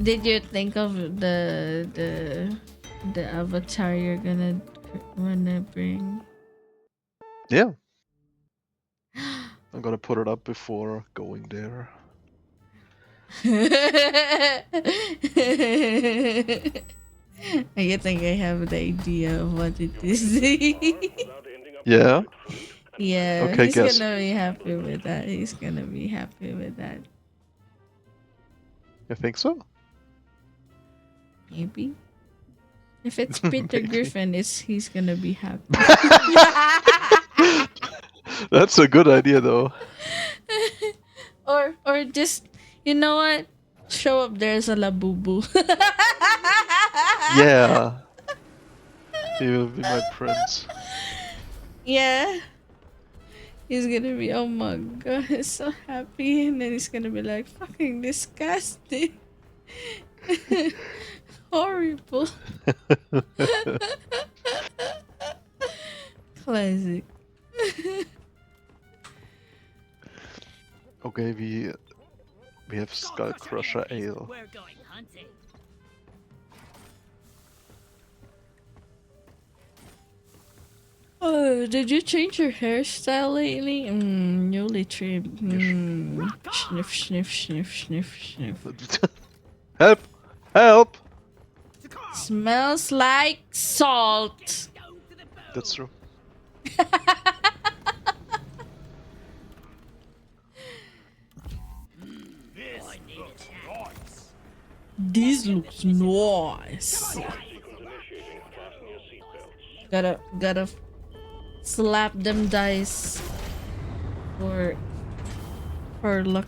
Did you think of the avatar you're gonna bring? Yeah. I'm gonna put it up before going there. I think I have the idea of what it is. Without ending up Yeah. with fruit. Yeah, Okay, he's guess. gonna be happy with that. He's gonna be happy with that. You think so? Maybe. If it's Peter Maybe. Griffin, he's gonna be happy. That's a good idea, though. or just, you know what? Show up there as a labubu. Yeah. He will be my prince. Yeah. He's gonna be, oh my god, he's so happy, and then he's gonna be like, fucking disgusting. Horrible. Classic. Okay, we have Skull Crusher Ale. We're going hunting. Oh, did you change your hairstyle lately? Newly trimmed. Sniff, sniff, sniff, sniff, sniff. Help! Help! Smells like salt. That's true. This looks nice. Sequence initiating. Fasten your seatbelts. Gotta slap them dice for luck.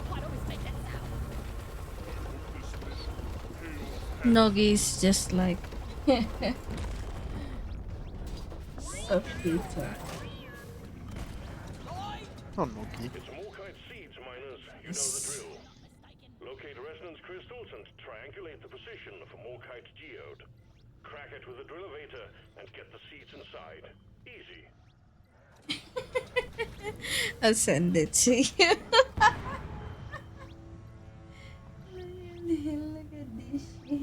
Why don't we make that sound? Noggy's just like so cute. Oh, Noki. It's Morkite seeds, miners. You know the drill. Locate resonance crystals and triangulate the position of a Morkite geode. Crack it with a drill-evator and get the seeds inside. Easy. I'll send it to you. Look at this shit.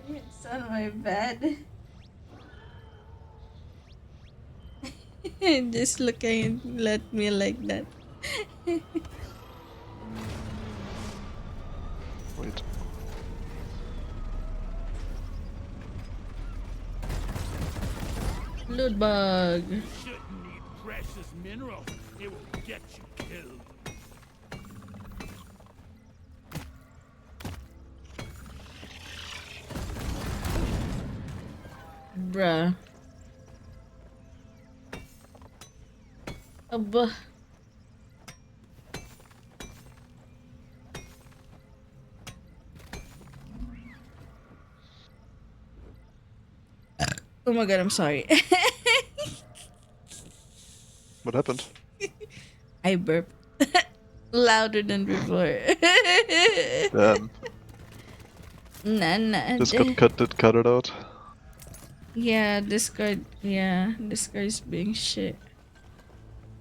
It's on my bed. Just looking at me like that. Wait. Loot bug. Shouldn't need precious minerals. It will get you killed. Bruh. Abba. Oh my god, I'm sorry. What happened? I burp. Louder than before. Damn. Nah. Just cut it out. Yeah, this card. Yeah, this card's being shit.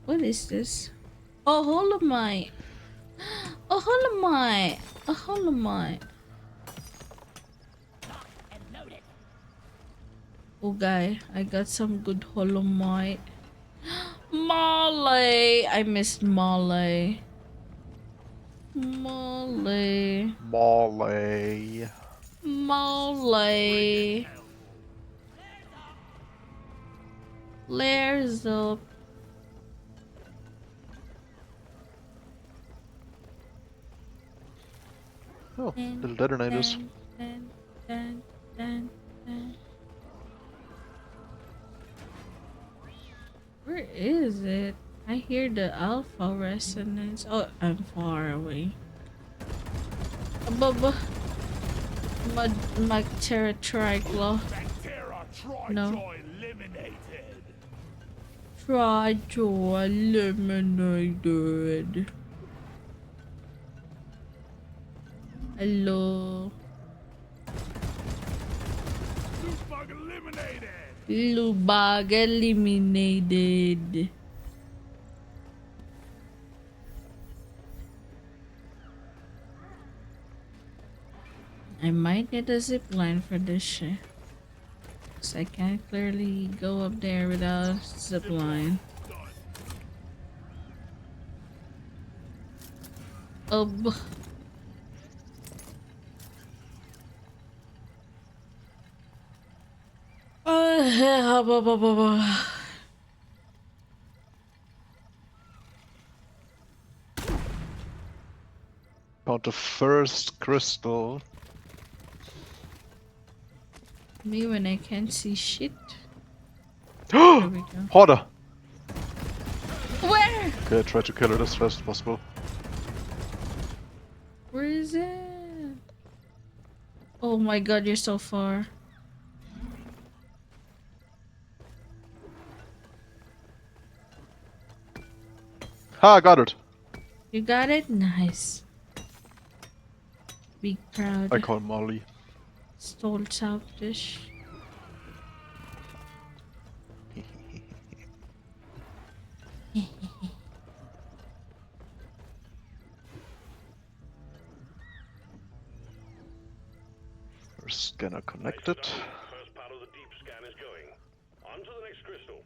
What is this? Oh, Holomite. Oh, Holomite. A Holomite. And loaded. Oh, guy, I got some good Holomite. Molly. I missed Molly. Molly. Molly. Molly. Flares up. Oh, Dun, little detonators. dun, dun, dun, dun, dun. Where is it? I hear the alpha resonance. Oh, I'm far away. Ababa. My Triclaw. Bactera No. Trijoy eliminated. Try to eliminate. Hello. Bug eliminated. Lubag eliminated. I might need a zip line for this shit. Cause I can't clearly go up there without zip line. Oh, Found the first crystal. me when I can't see shit. There we go. Hoarder! Where? Okay, try to kill it as fast as possible. Where is it? Oh my god, you're so far. Ha, I got it! You got it? Nice. Be proud. I call Molly. Stole childish. First scanner connected. First part of the deep scan is going. On to the next crystal.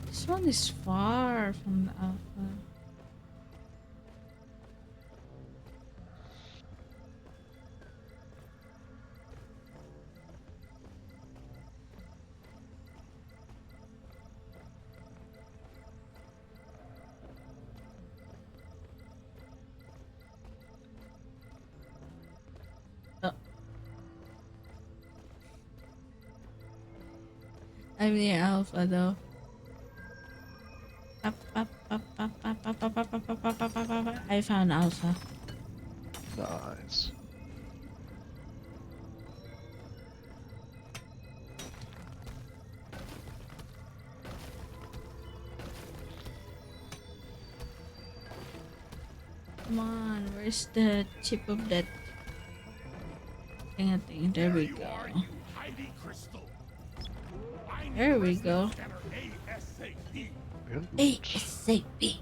This one is far from the alpha. Oh. I'm near alpha though. Up, up, up, up, up, up, up, up, up, up, up, up, up, up. I found alpha. Nice. Come on, where's the tip of that thing? There we You go. are, you Heidi Crystal. I need There we resonance go. scanner ASAP. ASAP.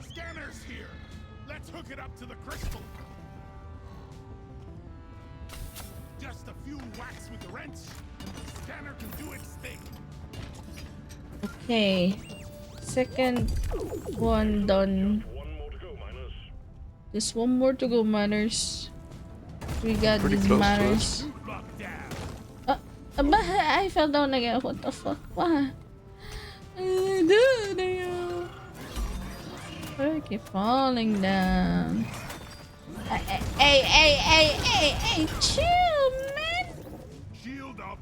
Scanner's here. Let's hook it up to the crystal. Just a few whacks with the wrench, and the scanner can do its thing. Okay. Second one done. One more to go, miners. There's one more to go, manners. We got Pretty these close to it. manners. Bug down. But I fell down again. What the fuck? Why? I keep falling down. Hey, chill, man. Shield up.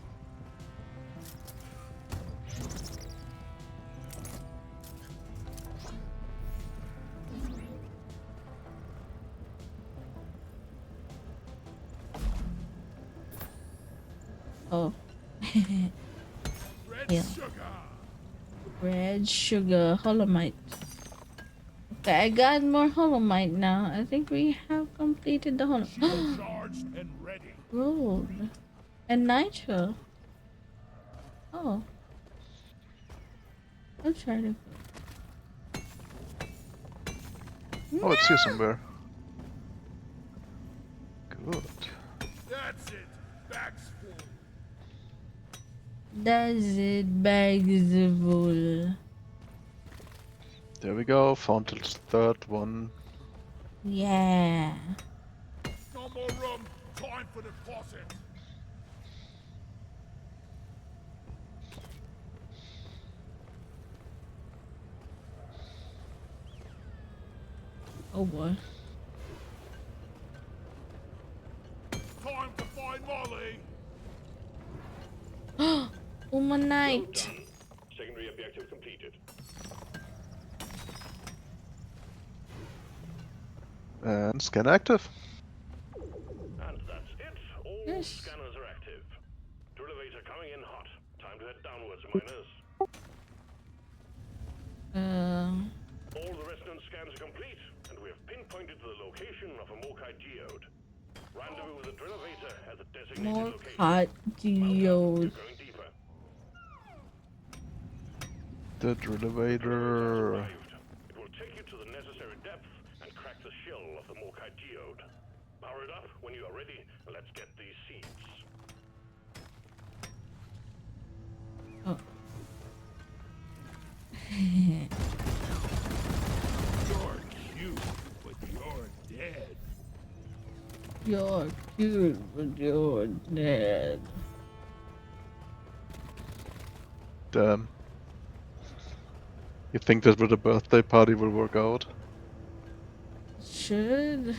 Oh. Red Yeah. sugar. Red sugar, holomite. Okay, I got more holomite now. I think we have completed the holomite. Shield charged and ready. Gold. And nitro. Oh. I'll try to. Oh, it's here somewhere. Good. That's it. Bags full. Does it bags full? There we go. Found the third one. Yeah. No more room. Time for the deposit. Oh boy. Time to find Molly. Uma Well Knight. done. Secondary objective completed. And scan active. And that's it. All Yes. scanners are active. Drill elevator coming in hot. Time to head downwards, miners. All the resonance scans are complete, and we have pinpointed the location of a Morkai geode. Rendezvous with the drill elevator at the designated More location. hot You're geode. going deeper. The drill elevator. Arrived. It will take you to the necessary depth and crack the shell of the Morkai geode. Power it up when you are ready. Let's get these seeds. Oh. You're cute, but you're dead. You're cute, but you're dead. Damn. You think that with a birthday party will work out? Should.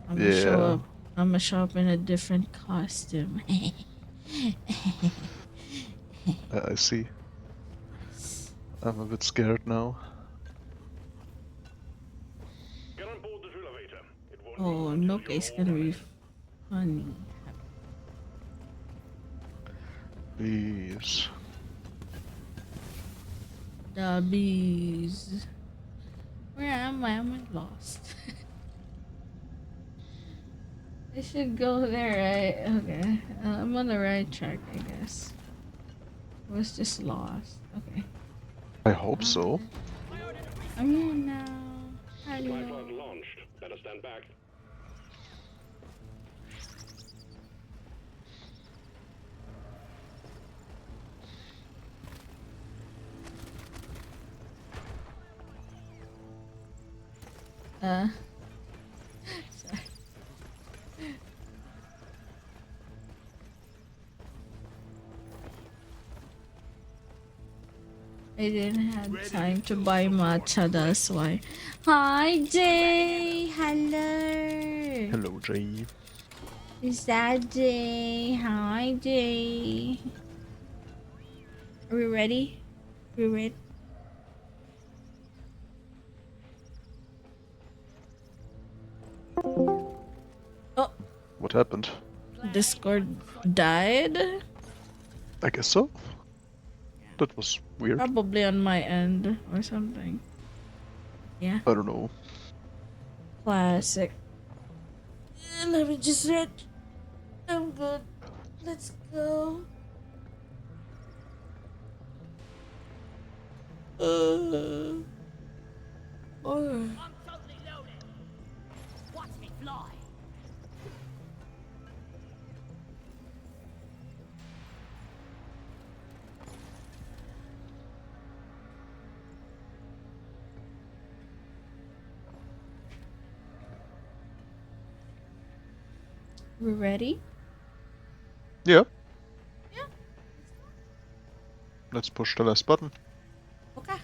I'm gonna show Yeah. up. I'm gonna show up in a different costume. I see. I'm a bit scared now. Get on board the drill elevator. It won't Oh, move until no, it's you're gonna all be ready. funny. Please. The bees. Where am I? Am I lost? I should go there, right? Okay. I'm on the right track, I guess. I was just lost. Okay. I hope so. I'm here now. Supply Hello. pod launched. Better stand back. Sorry. I didn't have time to buy matcha, that's why. Hi, Jay! Hello! Hello, Jay. Is that Jay? Hi, Jay. Are we ready? We ready? Oh, What happened? Discord died? I guess so. That was weird. Probably on my end or something. Yeah, I don't know. classic. Let me just stretch. I'm good. Let's go. Oh. I'm totally loaded. Watch me fly. We ready? Yeah. Yeah. Let's push the last button. Okay.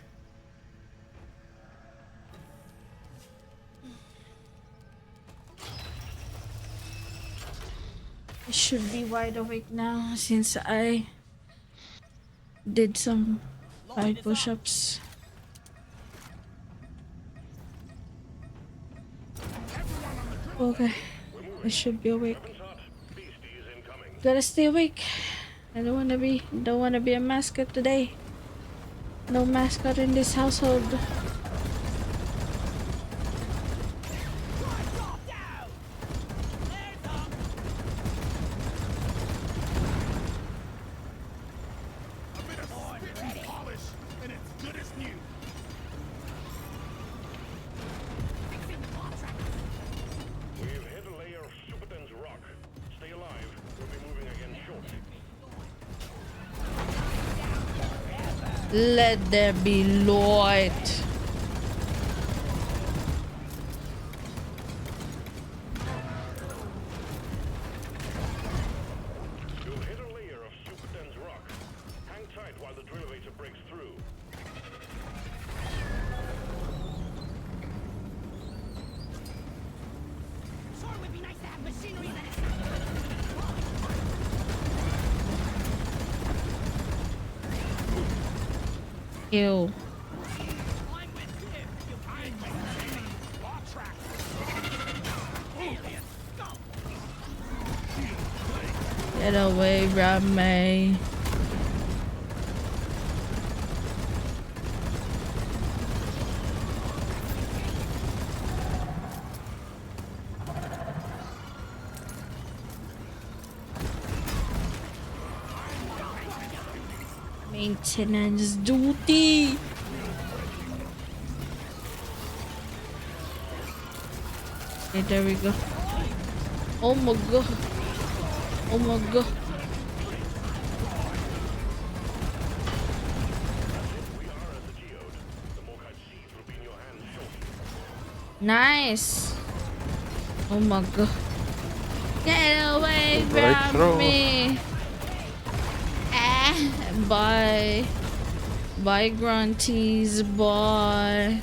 I should be wide awake now since I did some 5 push-ups. Okay. I should be awake. Weapons hot. Beasties incoming. Gotta stay awake. I don't wanna be a mascot today. No mascot in this household. A bit of spit and polish, and it's good as new. We've hit a layer of super dense rock. Stay alive. We'll be moving again shortly. Let there be light. You've hit a layer of super dense rock. Hang tight while the drill elevator breaks through. Sure would be nice to have machinery that Ew. I'm with you. I'm with you. Law track. Aliens, go. Get away from me. Maintenance duty. Okay, there we go. Oh my god. Oh my god. Nice. Oh my god. Get away from Breakthrough. me. Ah, bye. Bye, grunties. Bye.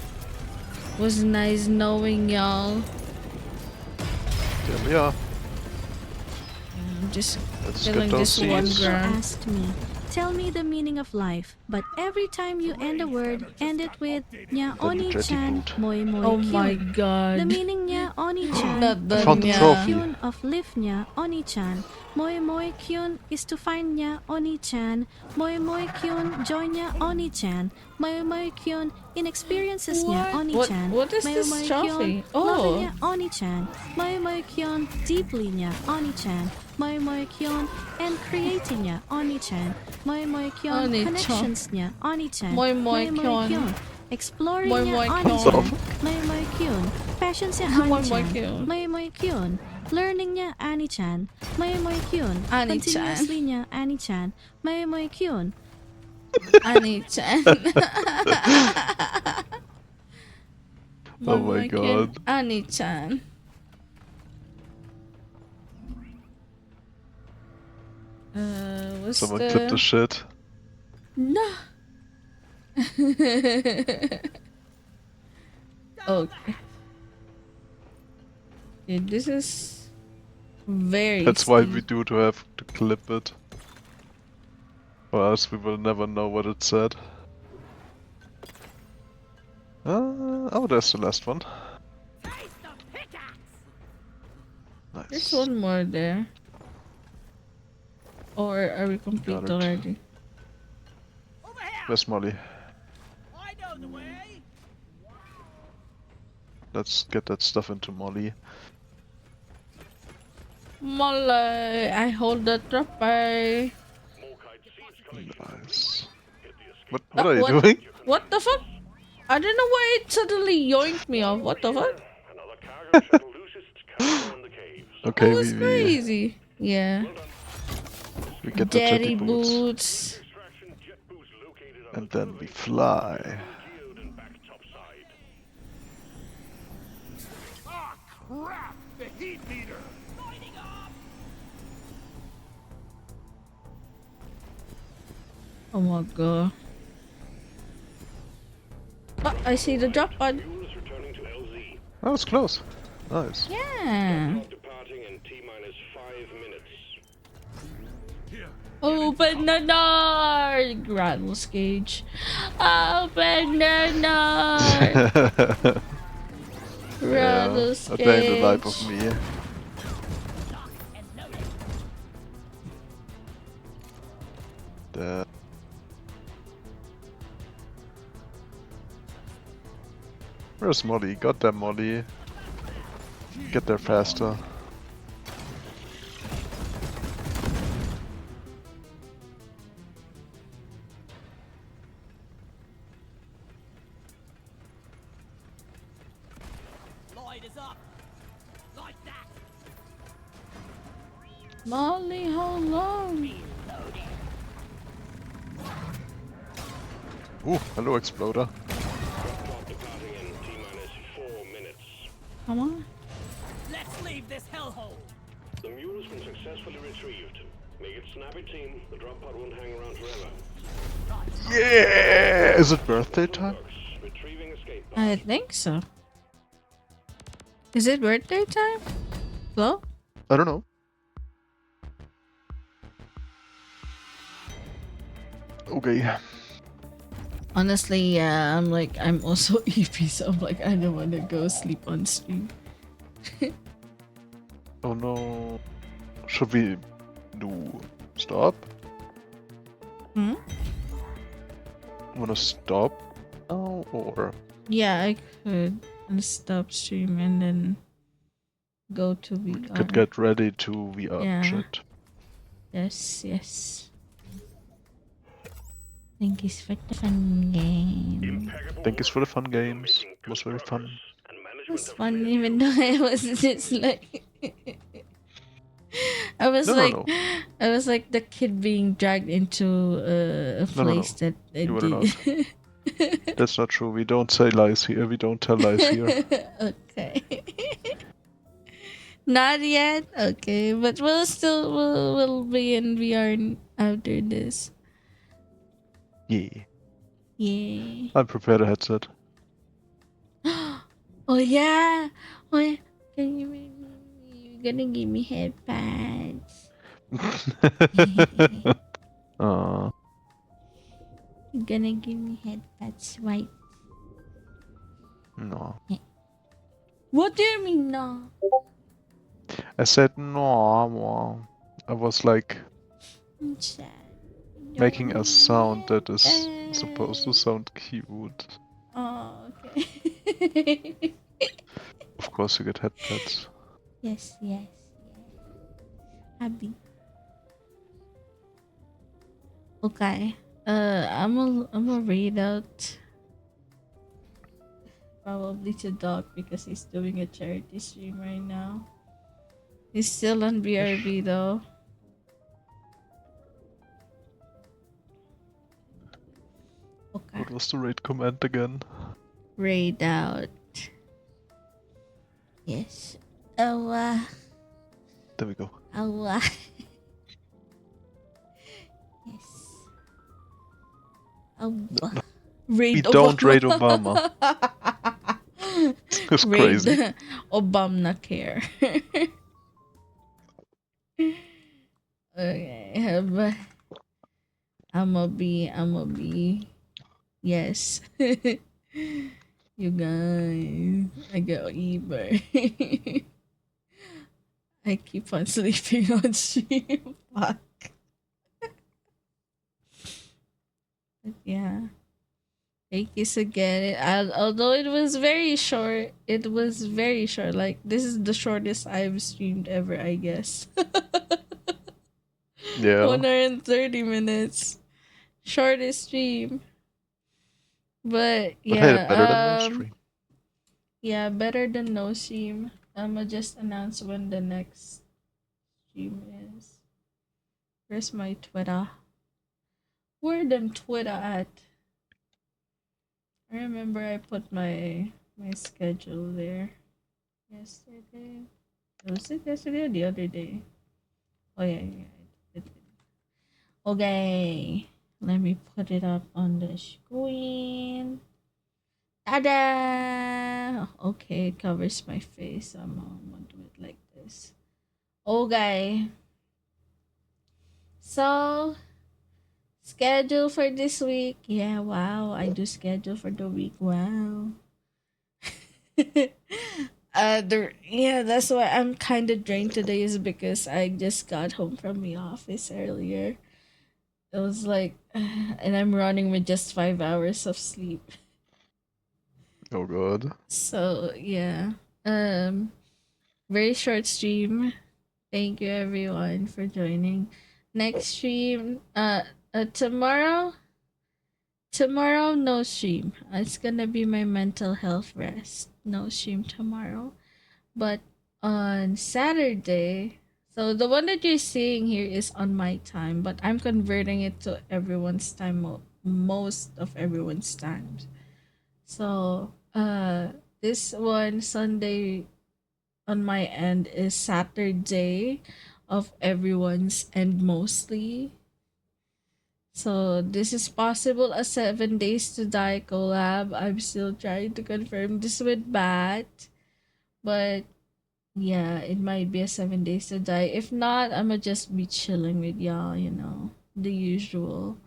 Was nice knowing y'all. Here we are. I'm just Let's killing get those this one seeds. grunt. Asked me, tell me the meaning of life, but every time you end a word, end it with nya oni-chan, moi moi Oh my kyun. god. The meaning nya oni-chan Not the Found the nya. trophy. kyun of live nya oni-chan. Moi moi kyun is to find nya oni-chan. Moi moi kyun join nya oni-chan. Moi moi kyun in experiences nya What? oni-chan. What is Moi this moi trophy? kyun Oh. loving nya oni-chan. Moi moi kyun deeply nya oni-chan. Moi moi kyun and creating nya oni-chan. Moi moi kyun Oni-chan. connections nya oni-chan. Moi moi kyun. Exploring Moi nya moi oni-chan. kyun. Moi moi kyun. Passions nya Moi moi oni-chan. kyun. Moi moi kyun. Learning nya ani-chan. Moi moi kyun. Ani-chan. Continuously nya ani-chan. Moi moi kyun. Ani-chan. Oh my god. Ani-chan. What's Someone the... clip the shit. No. Okay. Yeah, this is very That's why steep. we do to have to clip it. Or else we will never know what it said. Oh, there's the last one. Taste the pickaxe. Nice. There's one more there. Or are we complete Got it. already? Over here. Where's Molly? I know the way. Let's get that stuff into Molly. Molly, I hold the trophy. Nice. What are you what? doing? What the fuck? I don't know why it suddenly yoinked me off. What the fuck? Another cargo shuttle loses its cargo in the caves. Okay, That was we crazy. Yeah. get the Daddy jetty boots. boots. Extraction jet boost located on And the then we drill fly. elevator. Geode and back topside. Ah, crap! The heat meter! Lighting up. Oh my god. Oh, I see the drop pod. Fuel is returning to LZ. That was close. Nice. Yeah. Clock departing in T-minus 5 minutes. Here, Open the door! Rattles cage. Open the door! Yeah, Rattles a day in the life cage. of me. That. Where's Molly? Got that Molly. Get there faster. Light is up. Like that. Molly, how long? Ooh, hello Exploder. Clock departing in T-minus 4 minutes. Come on. Let's leave this hellhole. The mule has been successfully retrieved. Make it snappy, team. The drop pod won't hang around forever. Yeah! Is it birthday time? Works. Retrieving escape pod. I think so. Is it birthday time? Hello? I don't know. Okay. Honestly, yeah, I'm also EP, so I'm like, I don't want to go sleep on stream. Oh no. Should we do stop? Hmm? Wanna stop now or Yeah, I could stop stream and then go to we VR. could get ready to VR Yeah. chat? Yes, yes. Thank you for the fun game. Impeccable Thank you for the work. fun games. Making It good was very fun. progress. And It management was of fun clear even though I was just like I was No, like no. I was like the kid being dragged into a No, no, place that it You were did. That's not true. We don't say lies here. We don't tell lies here. Okay. Not yet. Okay, but we'll be in VR after this. Yeah. Yeah. I prepared a headset. Oh yeah. Oh yeah. Can you're gonna give me headpads. uh, You're gonna give me headpads, right? no. What do you mean no? I said no. Well, I was like I'm sad. making a sound that is Don't supposed to sound cute. Oh, okay. Of course, you get headpads. Yes, yes, yes. Happy. Okay. I'm gonna read out probably to Doc because he's doing a charity stream right now. He's still on BRB though. Okay. What was the raid command again? Raid out. Yes. Oh, There we go. oh, yes. Oh, raid We don't raid Obama. It's Raid crazy. Obama care. Okay, but I'ma be. Yes. You guys, I go Eber. I keep on sleeping on stream. Fuck. But yeah. Thank you again. Although it was very short, Like, this is the shortest I've streamed ever, I guess. Yeah. 130 minutes. Shortest stream. But But hey, yeah, better than no stream. yeah, better than no stream. I'ma just announce when the next stream is. Where's my Twitter? Where them Twitter at? I remember I put my schedule there yesterday. Was it yesterday or the other day? Oh yeah, yeah. Okay, let me put it up on the screen. Tada! Okay, it covers my face. I'm gonna do it like this. Okay. So, schedule for this week. Yeah, wow. I do schedule for the week. Wow. That's why I'm kind of drained today is because I just got home from the office earlier. It was like, and I'm running with just 5 hours of sleep. Oh god. So yeah, um, very short stream. Thank you everyone for joining. Next stream, tomorrow. Tomorrow, no stream. It's gonna be my mental health rest. No stream tomorrow. But on Saturday, so the one that you're seeing here is on my time, but I'm converting it to everyone's time, most of everyone's times. So, this one Sunday on my end is Saturday of everyone's end mostly. So this is possible a 7 days to die collab. I'm still trying to confirm this with Bat, but yeah, it might be a 7 days to die. If not, I'ma just be chilling with y'all, the usual.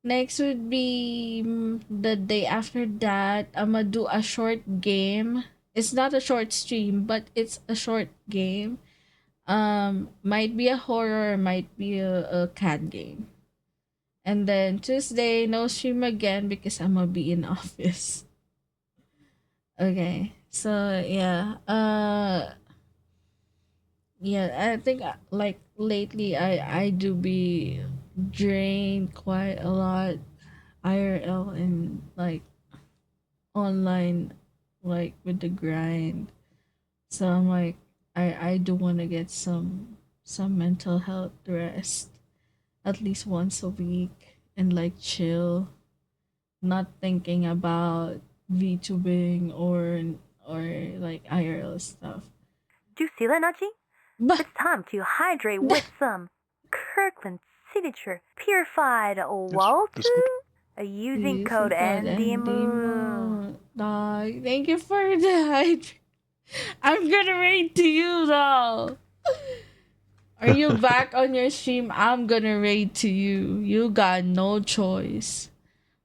Next would be the day after that. I'ma do a short game. It's not a short stream, but it's a short game. Might be a horror, might be a cat game. And then Tuesday, no stream again because I'm gonna be in office. Okay, so yeah, yeah, I think like lately I do be drained quite a lot, IRL and like online, like with the grind. So I'm like, I do want to get some mental health rest at least once a week and like chill, not thinking about VTubing or like IRL stuff. Do you see that, Nachi? But It's time to hydrate with some Kirkland signature purified water That's good. using use code the code NDMO. Dog, thank you for the hype. I'm gonna rate to you though. Are you back on your stream? I'm gonna rate to you. You got no choice.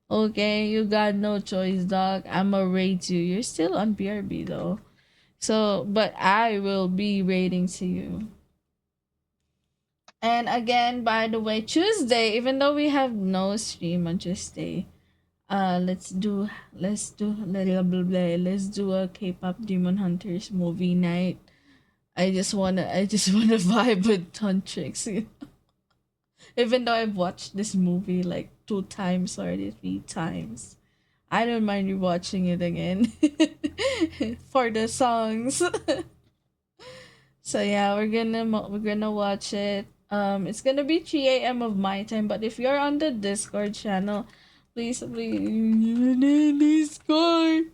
Okay, you got no choice, dog. I'ma rate you. You're still on BRB though. So, but I will be rating to you. And again, by the way, Tuesday, even though we have no stream on Tuesday, let's do a K-pop Demon Hunters movie night. I just wanna vibe with Tantrix. Even though I've watched this movie like 2 times already, 3 times. I don't mind rewatching it again for the songs. So yeah, we're gonna watch it. It's gonna be 3 a.m. of my time, but if you're on the Discord channel, please Discord.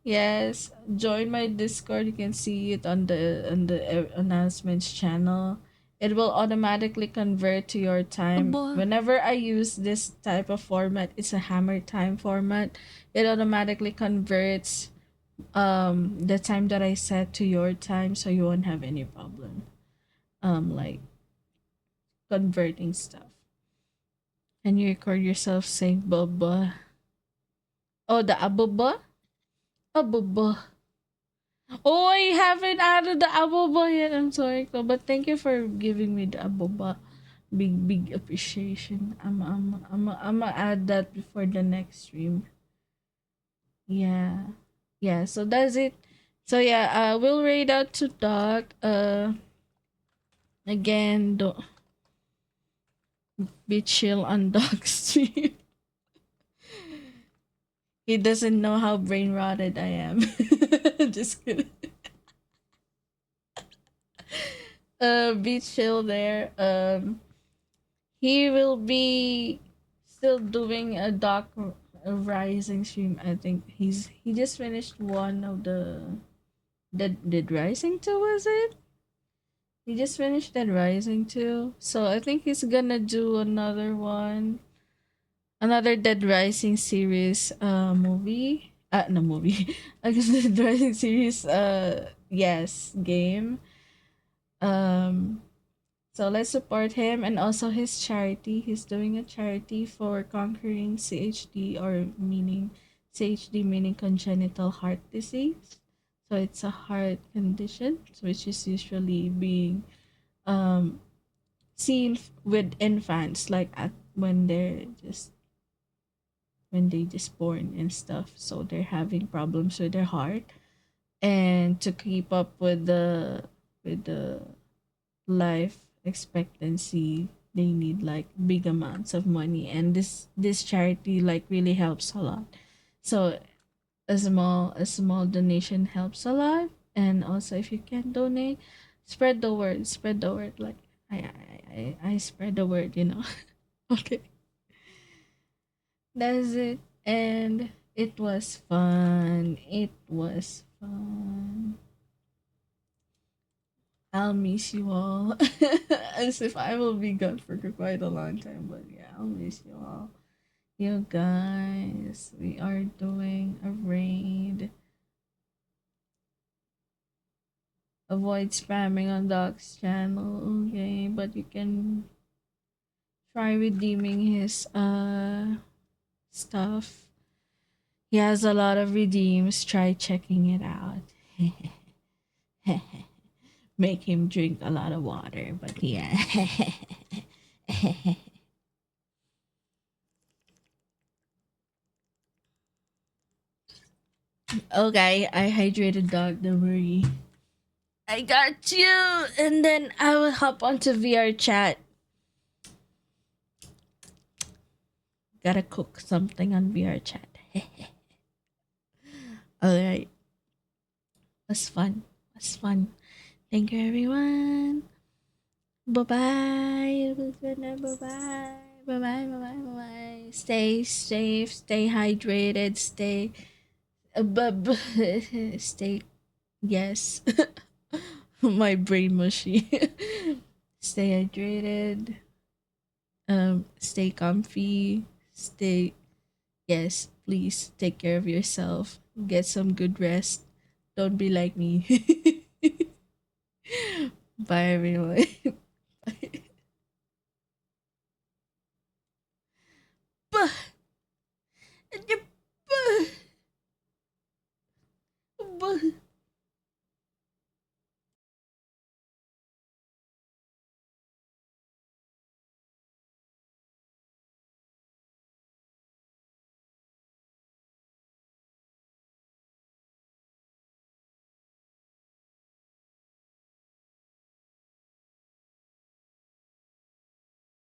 Yes, join my Discord. You can see it on the announcements channel. It will automatically convert to your time. Abo. Whenever I use this type of format, it's a hammer time format. It automatically converts the time that I set to your time, so you won't have any problem like converting stuff. And you record yourself saying baba. Oh, the ababa? Ababa. Oh, I haven't added the ababa yet. I'm sorry, Ko, but thank you for giving me the ababa. Big appreciation. I'm add that before the next stream. Yeah. Yeah, so that's it. So yeah, we'll raid out to Doc. Again, don't be chill on Doc's stream. He doesn't know how brain rotted I am. Just kidding. Be chill there. He will be still doing a Rising stream. I think he just finished one of the did Rising 2, was it? He just finished Dead Rising 2. So I think he's gonna do another one. Another Dead Rising series movie. No movie. I guess Dead Rising series yes, game. Um so let's support him and also his charity. He's doing a charity for conquering CHD, or meaning CHD meaning congenital heart disease. So it's a heart condition which is usually being um seen with infants, like at when they just born and stuff, so they're having problems with their heart, and to keep up with the life expectancy, they need like big amounts of money, and this charity like really helps a lot. So a small donation helps a lot, and also if you can donate, spread the word, like I spread the word, you know. Okay, that's it. And it was fun. I'll miss you all. As if I will be gone for quite a long time, but yeah, I'll miss you all. You guys, we are doing a raid. Avoid spamming on Doc's channel, okay? But you can try redeeming his stuff. He has a lot of redeems. Try checking it out. Make him drink a lot of water, but yeah. Okay, I hydrated dog, don't worry. I got you! And then I will hop onto VR chat. Gotta cook something on VR chat. Alright. Was fun. Was fun. Thank you, everyone. Bye-bye. Bye-bye. Bye-bye. Bye-bye. Bye-bye. Stay safe. Stay hydrated. Stay... stay... Yes. My brain mushy. Stay hydrated. Stay comfy. Stay... Yes, please take care of yourself. Get some good rest. Don't be like me. Bye, everyone.